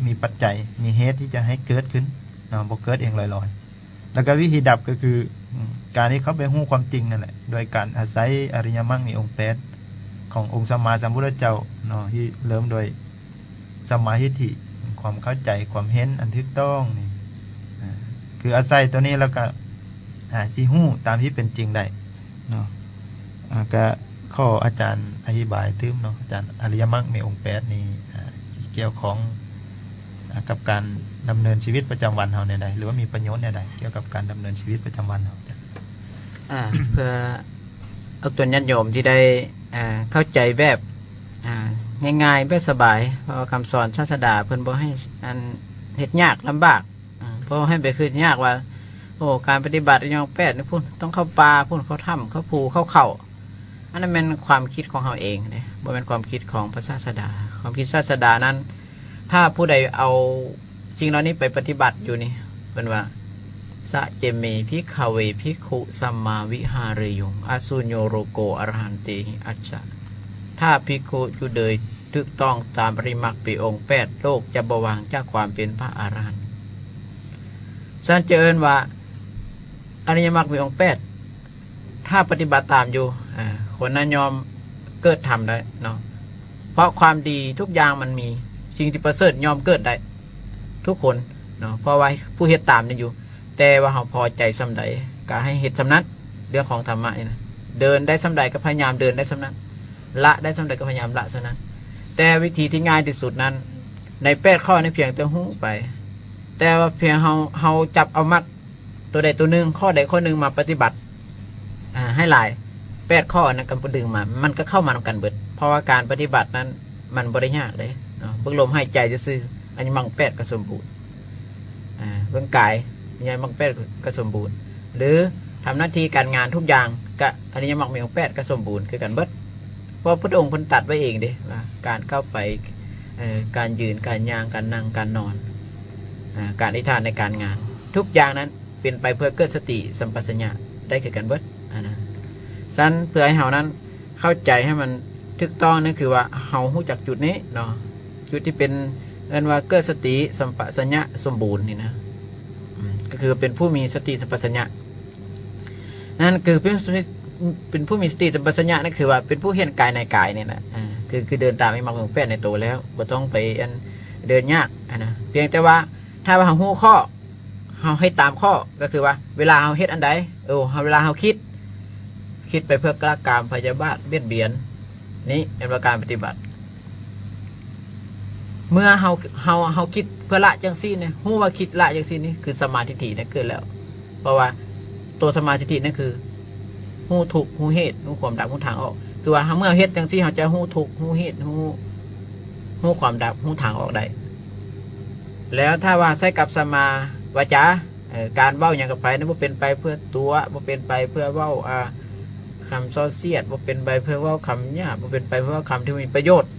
มีปัจจัยมีเหตุที่จะให้เกิดขึ้นเนาะบ่เกิดเองลอยๆแล้วก็วิธีดับก็คือการที่เขาไปฮู้ความจริงนั่นแหละโดยการอาศัยอริยมรรคมีองค์8ขององค์สัมมาสัมพุทธเจ้าเนาะที่เริ่มโดยสัมมาทิฏฐิความเข้าใจความเห็นอันถูกต้องนี่คืออาศัยตัวนี้แล้วก็สิฮู้ตามที่เป็นจริงได้เนาะก็ข้ออาจารย์อธิบายตื้มเนาะอาจารย์อริยมรรคมีองค์8นี่เกี่ยวของกับการดำเนินชีวิตประจำวันเฮาเนี่ยใดหรือว่ามีประโยชน์เนี่ยใดเกี่ยวกับการดำเนินชีวิตประจำวันเฮาเพื่อเอาตัวญาติโยมที่ได้เข้าใจแบบง่ายๆแบบสบายเพราะคำสอนศาสดาเพิ่นบ่ให้อันเฮ็ดยากลำบากเพราะให้ไปคืนยากว่าโอ้การปฏิบัติอย่าง8นี่พุ่นต้องเข้าป่าพุ่นเข้าถ้ำเข้าภูเข้าอันนั้นเป็นความคิดของเราเองเนี่ยบ่เป็นความคิดของพระศาสดาความคิดศาสดานั้นถ้าผู้ใดเอาจริงแล้วนี้ไปปฏิบัติอยู่นี่เป็นว่าสะเจเมภิกขเวภิกขุสัมมาวิหารยุงอสุญโยโรโกอรหันติอัจฉะถ้าภิกขุอยู่โดยถูกต้องตามปริมักปีองค์8โลกจะบวางจากความเป็นพระอรหันต์สันเจริญว่าอริยมรรคมีองค์8ถ้าปฏิบัติตามอยู่คนนั้นยอมเกิดทำได้เนาะเพราะความดีทุกอย่างมันมีสิ่งที่ประเสริฐยอมเกิดได้ทุกคนเนาะเพราะว่าผู้เฮ็ดตามนี่อยู่แต่ว่าเราพอใจสำใดก็ให้เฮ็ดสำนั้นเรื่องของธรรมะนี่นะเดินได้สำใดก็พยายามเดินได้สำนั้นละได้สำใดก็พยายามละสำนั้นแต่วิธีที่ง่ายที่สุดนั้นใน8ข้อนี่เพียงแต่ฮู้ไปแต่ว่าเพียงเฮาจับเอามรรคตัวใดตัวหนึ่งข้อใดข้อหนึ่งมาปฏิบัติให้หลาย8ข้อนั้นกันดึงมามันก็เข้ามานำกันเบิดเพราะว่าการปฏิบัตินั้นมันบ่ได้ยากเลยเนาะเบิ่งลมหายใจซื่อๆอันนี้มัง8ก็สมบูรณ์เบิ่งกายนี่มัง8ก็สมบูรณ์หรือทำหน้าที่การงานทุกอย่างก็อันนี้มังมีองค์8ก็สมบูรณ์คือกันเบิดเพราะพระองค์เพิ่นตัดไว้เองเด้ว่าการเข้าไปการยืนการย่างการนั่งการนอนการอธิษฐานในการงานทุกอย่างนั้นเป็นไปเพื่อเกิดสติสัมปชัญญะได้คือกันเบิดนะฉะนั้นเพื่อให้เฮานั้นเข้าใจให้มันถูกต้องนั่นคือว่าเฮารู้จักจุดนี้เนาะจุดที่เป็นเรียกว่าเกิดสติสัมปชัญญะสมบูรณ์นี่นะก็คือเป็นผู้มีสติสัมปชัญญะนั่นคือเป็นผู้มีสติสัมปชัญญะนั่นคือว่าเป็นผู้เห็นกายในกายนี่แหละคือเดินตามไอ้มรรคองค์8ในตัวแล้วบ่ต้องไปเดินยากนะเพียงแต่ว่าถ้าว่าเฮาฮู้ข้อเฮาให้ตามข้อก็คือว่าเวลาเฮาเฮ็ดอันใดเวลาเฮาคิดไปเพื่อกละกามพยาบาทเบียดเบียนนี้เป็นประการปฏิบัติเมื่อเฮาคิดเพื่อละจังซี่เนี่ยฮู้ว่าคิดละจังซี่นี่คือสมาธิถี่นั่นเกิดแล้วเพราะว่าตัวสมาธิถี่นั่นคือฮู้ทุกข์ฮู้เหตุฮู้ความดับฮู้ทางออกคือว่าเมื่อเฮ็ดจังซี่เฮาจะฮู้ทุกข์ฮู้เหตุฮู้ความดับฮู้ทางออกได้แล้วถ้าว่าใช้กับสมาวาจาการเว้าหยังกับไปนั้นบ่เป็นไปเพื่อตัวบ่เป็นไปเพื่อเว้าคำซ้อเสียดบ่เป็นไปเพื่อเว้าคำหยาบบ่เป็นไปเพื่อเว้าคำที่มีประโยชน์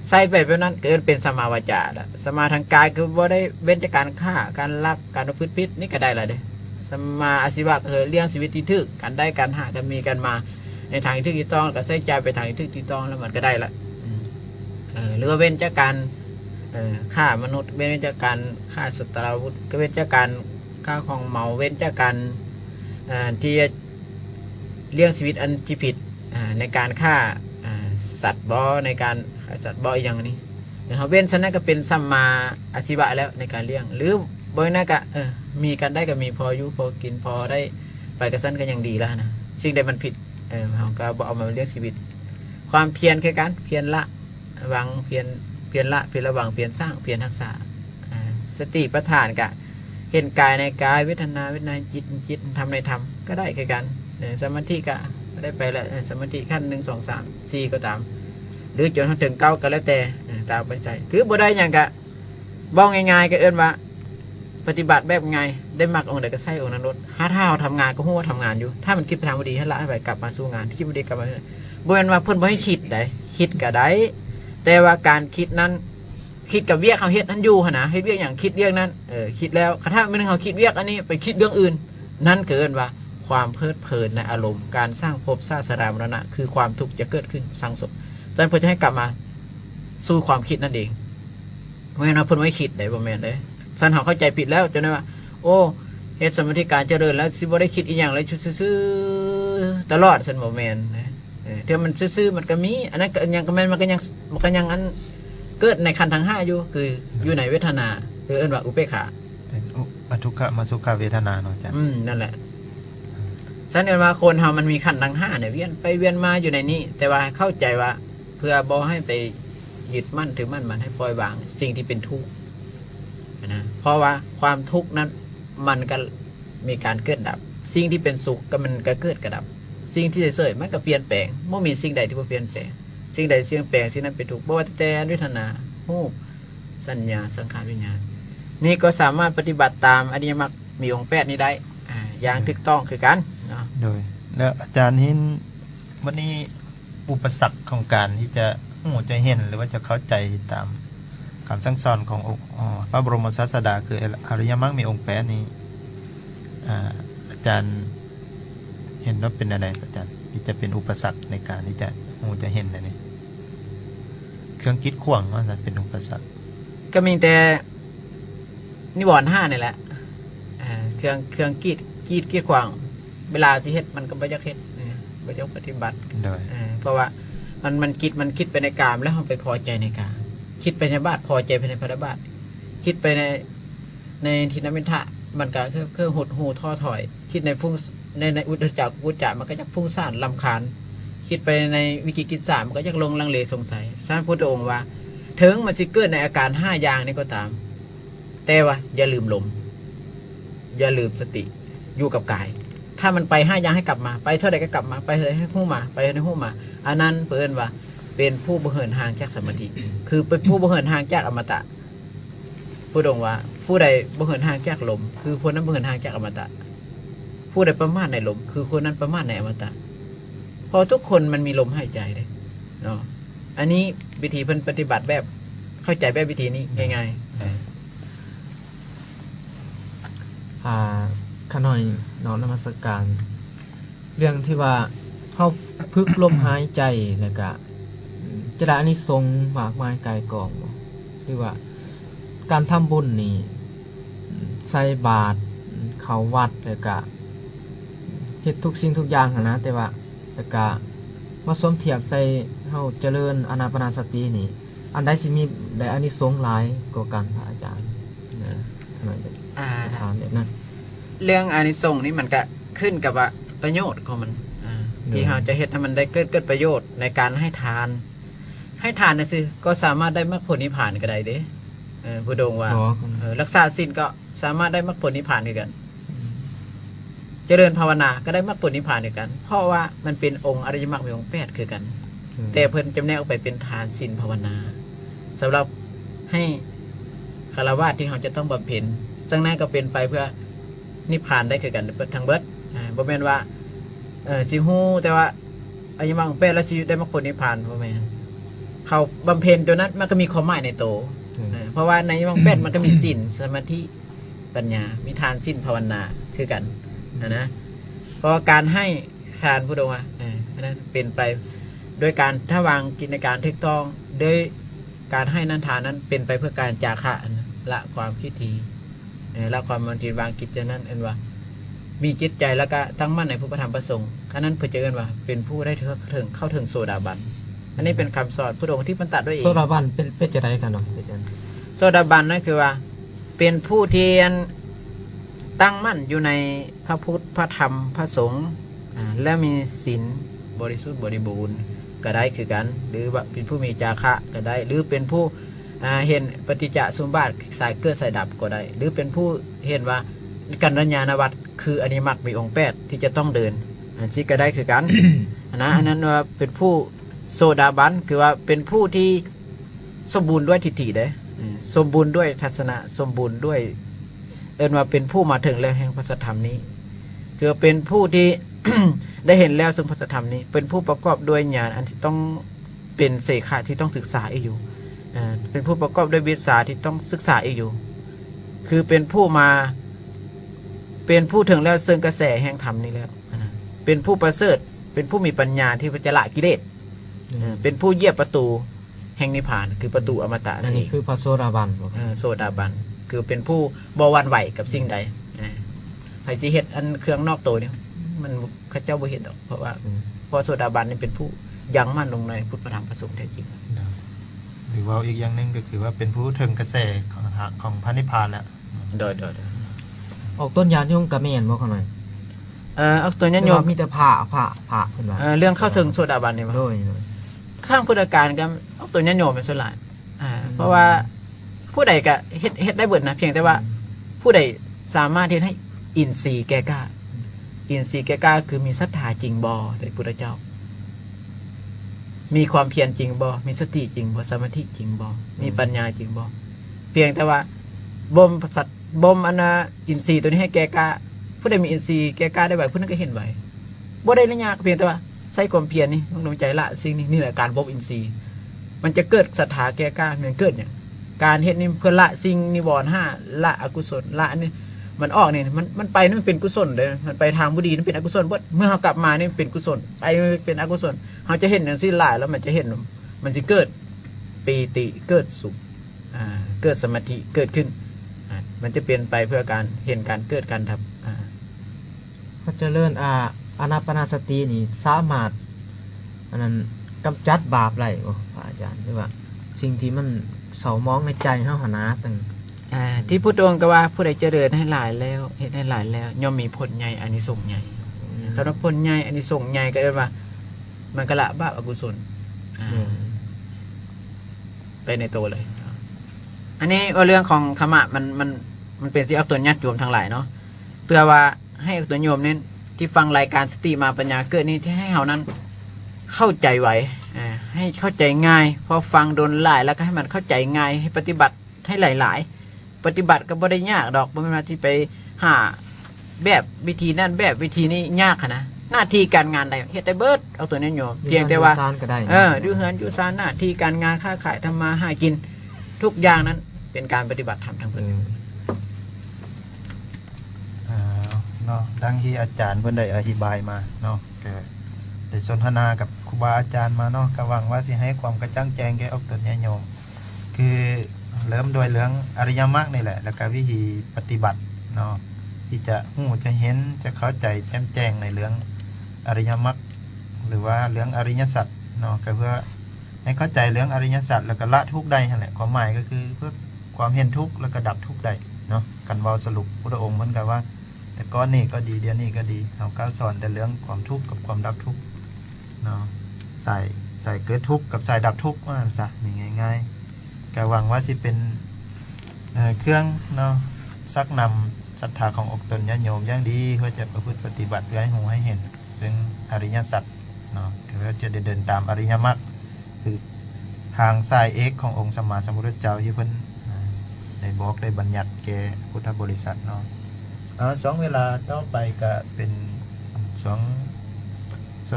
ใส่ไปแบบนั้นเกิดเป็นสมาวาจาละสมาทางกายคือบ่ได้เว้นจากการฆ่าการลักการประพฤติผิดนี่ก็ได้ละเด้สมาอาชีวะคือเลี้ยงชีวิตที่ถูกกันได้การหากันมีกันมาในทางที่ถูกต้องก็ใส่ใจไปทางที่ถูกต้องแล้วมันก็ได้ละหรือว่าเว้นจากการฆ่ามนุษย์เว้นจากการฆ่าสัตว์อาวุธก็เว้นจากการฆ่าของเมาเว้นจากการที่เลี้ยงชีวิตอันที่ผิดในการฆ่า สัตว์บ่ในการฆ่าสัตว์บ่อีหยังนี้เฮาเว้นซะนั้นก็เป็นสัมมาอาชีวะแล้วในการเลี้ยงหรือบ่นั่นก็มีกันได้ก็มีพออยู่พอกินพอได้ไปกระสั้นก็ยังดีแล้วนะสิ่งใดมันผิดเฮาก็บ่เอามาเลี้ยงชีวิตความเพียรคือกันเพียรละวางเพียรละเพียรระวังเพียรสร้างเพียรรักษาสติปัฏฐานก็เห็นกายในกายเวทนาจิตทำในธรรมก็ได้คือกันสมาธิก็ได้ไปแล้วสมาธิขั้น1 2 3 4ก็ตามหรือจนถึง9ก็แล้วแต่ตามปัจจัยคือบ่ได้หยังก็บ่ง่ายๆก็เอิ้นว่าปฏิบัติแบบไงได้มักองค์ใดก็ใส่องค์นั้นลดถ้าเฮาทำงานก็ฮู้ว่าทำงานอยู่ถ้ามันคิดไปทางบ่ดีให้ละให้ไปกลับมาสู่งานที่คิดบ่ดีกลับมาบ่แม่นว่าเพิ่นบ่ให้คิดได้คิดก็ได้แต่ว่าการคิดนั้นคิดกับเวียกเฮาเฮ็ดนั้นอยู่หั่นนะเฮ็ดเวียกหยังคิดเวียกนั้นคิดแล้วถ้ามื้อนึงเฮาคิดเวียกอันนี้ไปคิดเรื่องอื่นนั่นเกินว่าความเพลิดเพลินในอารมณ์การสร้างภพสร้างสรามรณะคือความทุกข์จะเกิดขึ้นสร้างสมดังนั้นเพิ่นจะให้กลับมาสู่ความคิดนั่นเองเพราะฉะนั้นเพิ่นบ่ให้คิดได้บ่แม่นเด้ซั่นเฮาเข้าใจผิดแล้วจนว่าโอ้เฮ็ดสมาธิการเจริญแล้วสิบ่ได้คิดอีหยังเลยซื่อๆตลอดซั่นบ่แม่นเดี๋ยวมันซื่อๆมันก็มีอันนั้นก็ยังก็แม่นมันก็ยังอันเกิดในขันธ์ทั้ง5อยู่คืออยู่ในเวทนาหรือเอิ้นว่าอุเบกขาเป็นอทุกขมสุขเวทนาเนาะอาจารย์นั่นแหละฉะนั้นว่าคนเฮามันมีขันธ์ทั้ง5เนี่ยเวียนไปเวียนมาอยู่ในนี้แต่ว่าเข้าใจว่าเพื่อบ่ให้ไปยึดมั่นถือมั่นมันให้ปล่อยวางสิ่งที่เป็นทุกข์นะเพราะว่าความทุกข์นั้นมันก็มีการเกิดดับสิ่งที่เป็นสุขก็มันก็เกิดกระดับสิ่งที่เฉยๆมันก็เปลี่ยนแปลงบ่มีสิ่งใดที่บ่เปลี่ยนแปลงสิ่งใดเปลี่ยนแปลงสิ่งนั้นเป็นทุกข์บ่ว่าแต่เวทนารูปสัญญาสังขารวิญญาณนี่ก็สามารถปฏิบัติตามอริยมรรคมีองค์8นี้ได้อย่างถูกต้องคือกันเนาะโดยแล้วอาจารย์เห็นวันนี้อุปสรรคของการที่จะจะเห็นหรือว่าจะเข้าใจตามคำสั่งสอนของพระบรมศาสดาคืออริยมรรคมีองค์8นี้อาจารย์เห็นว่าเป็นอะไรอาจารย์ที่จะเป็นอุปสรรคในการที่จะเห็นอะไรนี่เครื่องคิดขวางว่าจะเป็นอุปสรรคก็มีแต่นิวรณ์5นี่แหละเครื่องกีดขวางเวลาที่เฮ็ดมันก็บ่อยากเฮ็ดบ่อยากปฏิบัติเพราะว่ามันคิดไปในกามแล้วมันไปพอใจในกามคิดไปในบาทพอใจไปในพระบาทคิดไปในทินมิทะมันก็คือหดหูท้อถอยคิดในฟุ้งในอุทจักกุจจะมันก็ยักฟุ้งซ่านรำคาญคิดไปในวิกิกิจสามมันก็ยักลงลังเลสงสัยท่านพุทธองค์ว่าถึงมันสิเกิดในอาการ5อย่างนี้ก็ตามแต่ว่าอย่าลืมลมอย่าลืมสติอยู่กับกายถ้ามันไป5อย่างให้กลับมาไปเท่าใดก็กลับมาไปให้หู้มาไปให้หู้มาอันนั้นเพิ่นว่าเป็นผู้บ่เหินห่างจากสมาธิคือเป็นผู้บ่เหินห่างจากอมตะพุทธองค์ว่าผู้ใดบ่เหินห่างจากลมคือคนนั้นบ่เหินห่างจากอมตะผู้ใดประมาทในลมคือคนนั้นประมาทในอมตะพอทุกคนมันมีลมหายใจเลยเนาะอันนี้วิธีเพิ่นปฏิบัติแบบเข้าใจแบบวิธีนี้ง่ายๆข้าน้อยน้อมนมัสการเรื่องที่ว่าเฮาพึกลมหายใจแล้วก็จะได้อานิสงส์มากมายกายกองที่ว่าการทำบุญนี่ใส่บาตรเข้าวัดแล้วก็เฮ็ดทุกสิ่งทุกอย่างนะแต่ว่าแล้วก็มาสมเทียบใส่เฮาเจริญอานาปานสตินี่อันใดสิมีได้อานิสงส์หลายกว่ากันอาจารย์หน่อยถามแบบนั้นเรื่องอานิสงส์นี่มันก็ขึ้นกับว่าประโยชน์ของมันที่เราจะเฮ็ดให้มันได้เกิดประโยชน์ในการให้ทานน่ะสิก็สามารถได้มรรคผลนิพพานก็ได้เด้พุทธองค์ว่ารักษาศีลก็สามารถได้มรรคผลนิพพานด้วยกันเจริญภาวนาก็ได้มรรคผลนิพพานด้วยกันเพราะว่ามันเป็นองค์อริยมรรคมีองค์8คือกันแต่เพิ่นจำแนกออกไปเป็นทานศีลภาวนาสำหรับให้ฆราวาสที่เขาจะต้องบำเพ็ญจังนั้นก็เป็นไปเพื่อนิพพานได้คือกันทั้งเบิดบ่แม่นว่าสิฮู้แต่ว่าอริยมรรค8แล้วสิได้มรรคผลนิพพานบ่แม่นเขาบำเพ็ญตัวนั้นมันก็มีความหมายในโตเพราะว่าในมรรค8มันก็มีศีลสมาธิปัญญามีทานศีลภาวนาคือกันนะเพราะการให้ทานพุทธองค์อันนั้นเป็นไปโดยการถ้าวางกิจในการถูกต้องโดยการให้นั้นทานนั้นเป็นไปเพื่อการจาคะละความคิดทีละความมันทีวางกิจนั้นอันว่ามีจิตใจแล้วก็ตั้งมั่นในพระธรรมประสงค์อันนั้นเพื่อเจอกันว่าเป็นผู้ได้เข้าถึงโสดาบัน อันนี้เป็นคำสอนพุทธองค์ที่มันตัดด้วยเอง โซดาบันเป็นจะไรกันเนาะอาจารย์ โซดาบันนั่นคือว่าเป็นผู้ที่ตั้งมั่นอยู่ในพระพุทธพระธรรมพระสงฆ์และมีศีลบริสุทธิ์บริบูรณ์ก็ได้คือกัน หรือว่าเป็นผู้มีจาคะก็ได้ หรือเป็นผู้เห็นปฏิจจสมุปบาทสายเกิดสายดับก็ได้ หรือเป็นผู้เห็นว่ากัญญาณวัตรคืออริยมรรคมีองค์8ที่จะต้องเดินอันนี้ก็ได้คือกัน นะอันนั้นว่าเป็นผู้โซดาบันคือว่าเป็นผู้ที่สมบูรณ์ด้วยทิฏฐิเด้สมบูรณ์ด้วยทัศนะสมบูรณ์ด้วยว่าเป็นผู้มาถึงแล้วแห่งพระสัทธรรมนี้คือเป็นผู้ที่ ได้เห็นแล้วซึ่งพระสัทธรรมนี้เป็นผู้ประกอบด้วยญาณอันที่ต้องเป็นเสขะที่ต้องศึกษาอีกอยู่เป็นผู้ประกอบด้วยวิชาที่ต้องศึกษาอีกอยู่คือเป็นผู้มาเป็นผู้ถึงแล้วซึ่งกระแสแห่งธรรมนี้แล้วเป็นผู้ประเสริฐเป็นผู้มีปัญญาที่จะละกิเลสเป็นผู้เหยียบประตูแห่งนิพพานคือประตูอมตะ อั นั่ น นเอ นี้ ง คือพระโซดาบัน โซดาบันคือเป็นผู้บ่หวั่นไหวกับสิ่งใดไผสิเฮ็ดอันเครื่องนอกตัวเนี่ยมันเขาเจ้าบ่เฮ็ดดอกเพราะว่าพอโซดาบันนี่เป็นผู้ยังมั่นลงในพุทธธรรมประสงค์แท้จริง หรือว่าอีกอย่างหนึงก็คือว่าเป็นผู้ถึงกระแสของพระนิพพานแล้ว โดย ออกต้นยานโยมกระเมนบ่เขาหน่อย เอาตัวนี้โยม มีแต่ผ่าเพิ่นว่า เรื่องเข้าเชิงโซดาบันนี่บ่ โดย ข้างพุทธการก็เอาตัวนี้โยมเป็นส่วนหลายเพราะว่าผู้ใดก็เฮ็ดได้เบิดนะเพียงแต่ว่าผู้ใดสามารถเฮ็ดให้อินทรีย์แก่กล้าอินทรีย์แก่กล้าคือมีศรัทธาจริงบ่โดยพุทธเจ้ามีความเพียรจริงบ่มีสติจริงบ่สมาธิจริงบ่มีปัญญาจริงบ่เพียงแต่ว่าบ่มสัตว์บ่มอินทรีย์ตัวนี้ให้แก่กล้าผู้ใดมีอินทรีย์แก่กล้าได้ไว้ผู้นั้นก็เห็นไว้บ่ได้ละยากเพียงแต่ว่าใส่ความเพียรนี่ลงใจละสิ่งนี้นี่แหละการบ่มอินทรีย์มันจะเกิดศรัทธาแก่กล้ามันเกิดเนี่ยการเฮ็ดนี่เพื่อละสิ่งนิวรณ์5ละอกุศลละนี่มันออกนี่มันไปนี่มันเป็นกุศลเด้อมันไปทางบ่ดีนี่เป็นอกุศลเบิดเมื่อเฮากลับมานี่เป็นกุศลไปเป็นอกุศลเฮาจะเห็นจังซี่หลายแล้วมันจะเห็นมันสิเกิดปีติเกิดสุขเกิดสมาธิเกิดขึ้นมันจะเปลี่ยนไปเพื่อการเห็นการเกิดการดับพระเจริญอานาปานสตินี่สามารถอันนั้นกำจัดบาปได้บ่พระอาจารย์หรือว่าสิ่งที่มันเศร้ามองในใจเฮาหนาตั้งที่พุทธองค์ก็ว่าผู้ใดเจริญให้หลายแล้วเฮ็ดให้หลายแล้วย่อมมีผลใหญ่อานิสงส์ใหญ่สำหรับผลใหญ่อานิสงส์ใหญ่ก็ได้ว่ามันก็ละบาปอกุศลไปในตัวเลยอันนี้ว่าเรื่องของธรรมะมันเป็นสิเอาตัวญาติโยมทั้งหลายเนาะเพื่อว่าให้ตัวโยมเน้นที่ฟังรายการสติมาปัญญาเกิดนี้ที่ให้เฮานั้นเข้าใจไว้ให้เข้าใจง่ายพอฟังโดนหลายแล้วก็ให้มันเข้าใจง่ายให้ปฏิบัติให้หลายๆปฏิบัติก็บ่ได้ยากดอกบ่แม่นว่าที่ไปหาแบบวิธีนั้นแบบวิธีนี้ยากนะหน้าที่การงานใดเฮ็ดได้เบิดเอาตัวนี้โยมเพียงแต่ว่าดูเฮือนอยู่ซ่านหน้าที่การงานค้าขายทำมาหากินทุกอย่างนั้นเป็นการปฏิบัติธรรมทั้งหมดเนาะดังที่อาจารย์เพิ่นได้อธิบายมาเนาะก็ได้สนทนากับครูบาอาจารย์มาเนาะก็หวังว่าสิให้ความกระจ่างแจ้งแก่ออกตนญาติโยมคือเริ่มโดยเรื่องอริยมรรคนี่แหละแล้วก็วิธีปฏิบัติเนาะที่จะฮู้จะเห็นจะเข้าใจแจ่มแจ้งในเรื่องอริยมรรคหรือว่าเรื่องอริยสัจเนาะก็เพื่อให้เข้าใจเรื่องอริยสัจแล้วก็ละทุกข์ได้นั่นแหละความหมายก็คือเพื่อความเห็นทุกข์แล้วก็ดับทุกข์ได้เนาะกันเว้าสรุปพระองค์เหมือนกันว่าแต่ก้อนนี้ก็ดีเดี๋ยวนี้ก็ดีเราก็สอนแต่เรื่องความทุกข์กับความดับทุกข์เนาะใส่เกิดทุกข์กับใส่ดับทุกข์ว่าซะนี่ง่ายๆก็หวังว่าสิเป็นเครื่องเนาะซักนำศรัทธาของอกตนญาติโยมอย่างดีเพื่อจะประพฤติปฏิบัติเพื่อให้หูให้เห็นซึ่งอริยสัจเนาะเพื่อจะเดินตามอริยมรรคคือทางสายเอกขององค์สัมมาสัมพุทธเจ้าที่เพิ่นได้บอกได้บัญญัติแก่พุทธบริษัทเนาะสองเวลาต่อไปก็เป็นสองส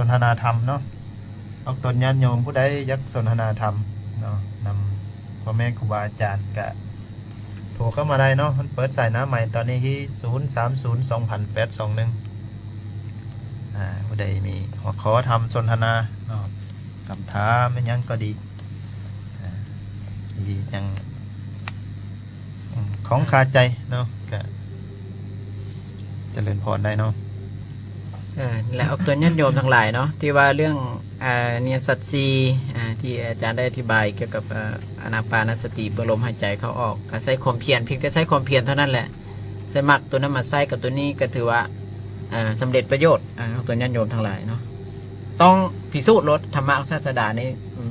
นทนาธรรมเนาะออกตนญาติโยมผู้ใดยักสนทนาธรรมเนาะนำพ่อแม่ครูบาอาจารย์ก็โทรเข้ามาได้เนาะมันเปิดสายน้ำใหม่ตอนนี้ที่0302821ผู้ใดมีหัวข้อทำสนทนาเนาะคำถามไม่ยังก็ดียังของคาใจเนาะก็เจริญพรได้เนาะ และเอาตัวญาติโยมทั้งหลายเนาะที่ว่าเรื่องเนี่ยสัตซีที่อาจารย์ได้อธิบายเกี่ยวกับอานาปานสติเพื่อลมหายใจเข้าออกก็ใช้ความเพียรเพียงแต่ใช้ความเพียรเท่านั้นแหละใช้มักตัวนั้นมาใช้กับตัวนี้ก็ถือว่าสำเร็จประโยชน์เอาตัวญาติโยมทั้งหลายเนาะต้องพิสูจน์ลดธรรมะศาสดานี่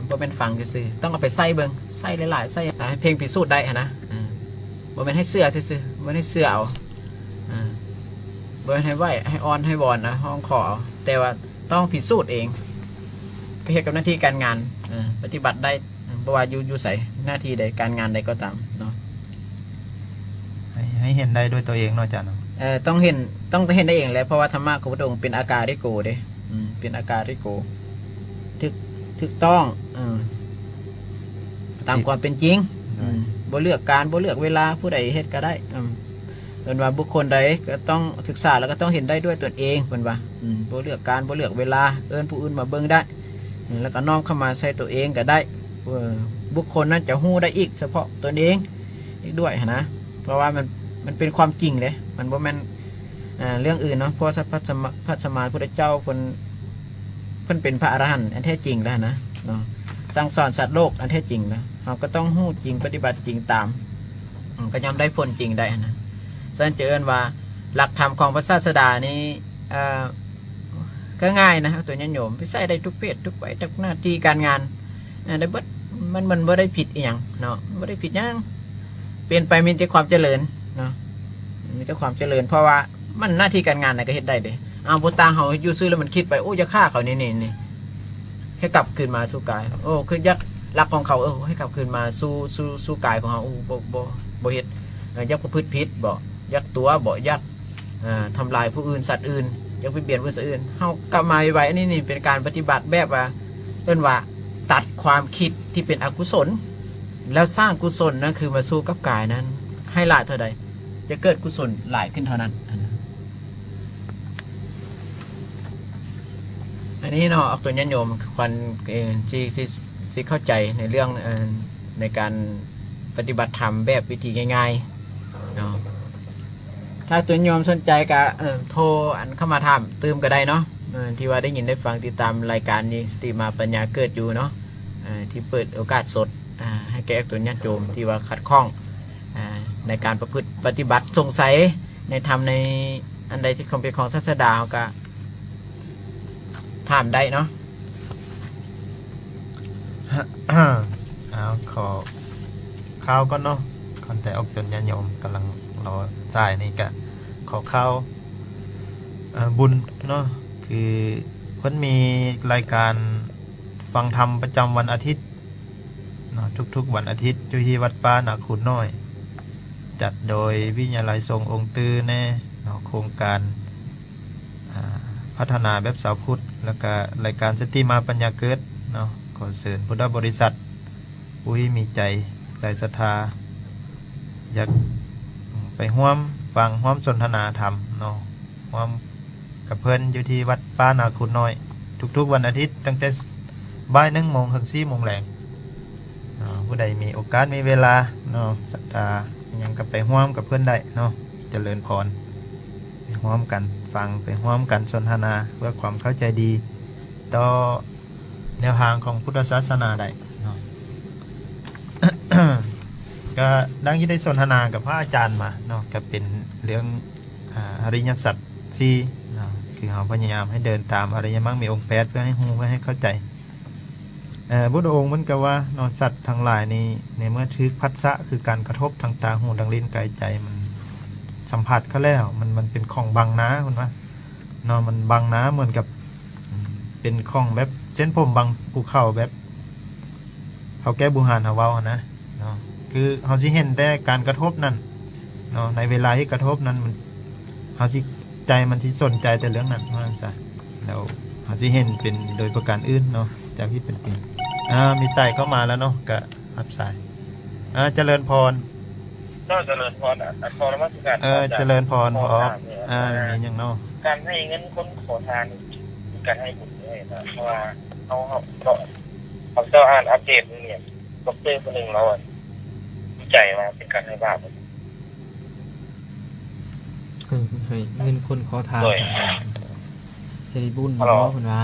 บ่เป็นฟังซื่อต้องเอาไปใส่เบิ่งใส่หลายๆใส่ให้เพ่งพิสูจน์ได้นะบ่เป็นให้เสื้อซื่อๆบ่ให้เสื้อเอาบ่ให้ไหวให้ออนให้วอนนะห้องขอแต่ว่าต้องพิสูจน์เองไปเฮ็ดกับหน้าที่การงานปฏิบัติได้บ่ว่าอยู่ไสหน้าที่ใดการงานใดก็ตามเนาะให้เห็นได้ด้วยตัวเองเนาะอาจารย์ต้องเห็นได้เองแหละเพราะว่าธรรมะของพระองค์เป็นอาการิโกเด้เป็นอาการิโกถูกต้องตามความเป็นจริงบ่เลือกการบ่เลือกเวลาผู้ใดเฮ็ดก็ได้เพิ่นว่าบุคคลใดก็ต้องศึกษาแล้วก็ต้องเห็นได้ด้วยตนเองเพิ่นว่าบ่เลือกการบ่เลือกเวลาเอิ้นผู้อื่นมาเบิ่งได้แล้วก็น้อมเข้ามาใส่ตัวเองก็ได้บุคคลนั้นจะฮู้ได้อีกเฉพาะตนเองอีกด้วยนะเพราะว่ามันเป็นความจริงเลยมันบ่แม่นเรื่องอื่นเนาะเพราะพระสมมาพุทธเจ้าเพิ่นเป็นพระอรหันต์อันแท้จริงแล้วนะเนาะสั่งสอนสัตว์โลกอันแท้จริงนะเราก็ต้องฮู้จริงปฏิบัติจริงตามก็ย่อมได้ผลจริงได้นะฉะนั้นจะเอิ้นว่าหลักธรรมของพระศาสดานี้ก็ง่ายนะตัวญาติโยมไปใช้ได้ทุกเพศทุกวัยทุกหน้าที่การงานได้เบิดมันบ่ได้ผิดอีหยังเนาะบ่ได้ผิดหยังเปลี่ยนไปมีแต่ความเจริญเนาะมีแต่ความเจริญเพราะว่ามันหน้าที่การงานน่ะก็เฮ็ดได้เด้เอาบ่ต่างเฮาอยู่ซื่อแล้วมันคิดไปโอ้จะฆ่าเขานี่ให้กลับคืนมาสู่กายโอ้คือยักรักของเขาให้กลับคืนมาสู่กายของเฮาโอ้บ่เฮ็ดยักประพฤติผิดบ่ยักตัวบ่ยักทำลายผู้อื่นสัตว์อื่นยักไปเบียดผู้อื่นเฮากลับมาไว้นี่เป็นการปฏิบัติแบบว่าเอิ้นว่าตัดความคิดที่เป็นอกุศลแล้วสร้างกุศลนั่นคือมาสู้กับกายนั้นให้หลายเท่าใดจะเกิดกุศลหลายขึ้นเท่านั้นอันนี้เนาะเอาตัวญาติโยมควรที่เข้าใจในเรื่องในการปฏิบัติธรรมแบบวิธีง่ายๆเนาะถ้าตัวโยมสนใจก็โทรเข้ามาถามเติมก็ได้เนาะที่ว่าได้ยินได้ฟังติดตามรายการนี้สติมาปัญญาเกิดอยู่เนาะที่เปิดโอกาสสดให้แก่ตัวญาติโยมที่ว่าขัดข้องในการประพฤติปฏิบัติสงสัยในธรรมในอันใดที่เป็นของศาสดาเขาก็ถามได้เนาะ เอาขอข้าวก็เนาะก่อนแต่ออกจนญาติโยมกำลังรอสายนี่ก็ขอข้าวบุญเนาะคือเพิ่นมีรายการฟังธรรมประจำวันอาทิตย์เนาะทุกๆวันอาทิตย์อยู่ที่วัดป่านาขุนน้อย จัดโดยวิทยาลัยทรงองค์ตื้อแน่เนาะโครงการพัฒนาแบบสาวพุทธแล้วก็รายการสติมาปัญญาเกิดเนาะขอเชิญพุทธบริษัทผู้ที่มีใจใส่ศรัทธาอยากไปร่วมฟังร่วมสนทนาธรรมเนาะร่วมกับเพื่อนอยู่ที่วัดป่านาขุนน้อยทุกๆวันอาทิตย์ตั้งแต่บ่าย 1 โมงถึง 4 โมงแลงผู้ใดมีโอกาสมีเวลาเนาะศรัทธายังก็ไปร่วมกับเพื่อนได้เนาะเจริญพรไปร่วมกันฟังไปร่วมกันสนทนาเพื่อความเข้าใจดีต่อแนวทางของพุทธศาสนาได้เนาะ ก็ดังที่ได้สนทนากับพระอาจารย์มาเนาะก็เป็นเรื่องอริยสัจที่เนาะคือเราพยายามให้เดินตามอริยมรรคมีองค์8เพื่อให้รู้เพื่อให้เข้าใจพุทธองค์มันก็ว่าเนาะสัตว์ทั้งหลายนี้ในเมื่อถึกภัสสะคือการกระทบทางตาหูดังลิ้นกายใจมันสัมผัสเขาแล้วมันเป็นของบังน้าคุณว่าเนาะมันบังน้าเหมือนกับเป็นของแบบเส้นผมบังภูเขาแบบเขาแก้บุหานเขาเว้านะเนาะคือเขาสิเห็นแต่การกระทบนั่นเนาะในเวลาที่กระทบนั้นมันเขาสิใจมันสิสนใจแต่เรื่องนั้นว่าซะแล้วเขาสิเห็นเป็นโดยประการอื่นเนาะจากที่เป็นจริงมีสายเข้ามาแล้วเนาะก็รับสายเจริญพรเจริญพรพรมาสุการเจริญพรพอมีอย่างเนาะการให้เงินคนขอทานการให้บุญด้วยนะเพราะว่าเขาเจ้าอ่านอัปเดตเนี่ยดร.คนหนึ่งเราวิจัยมาเป็นการให้บาปให้เงินคนขอทาน สิริบุญ ฮัลโหล บ่เพิ่นว่า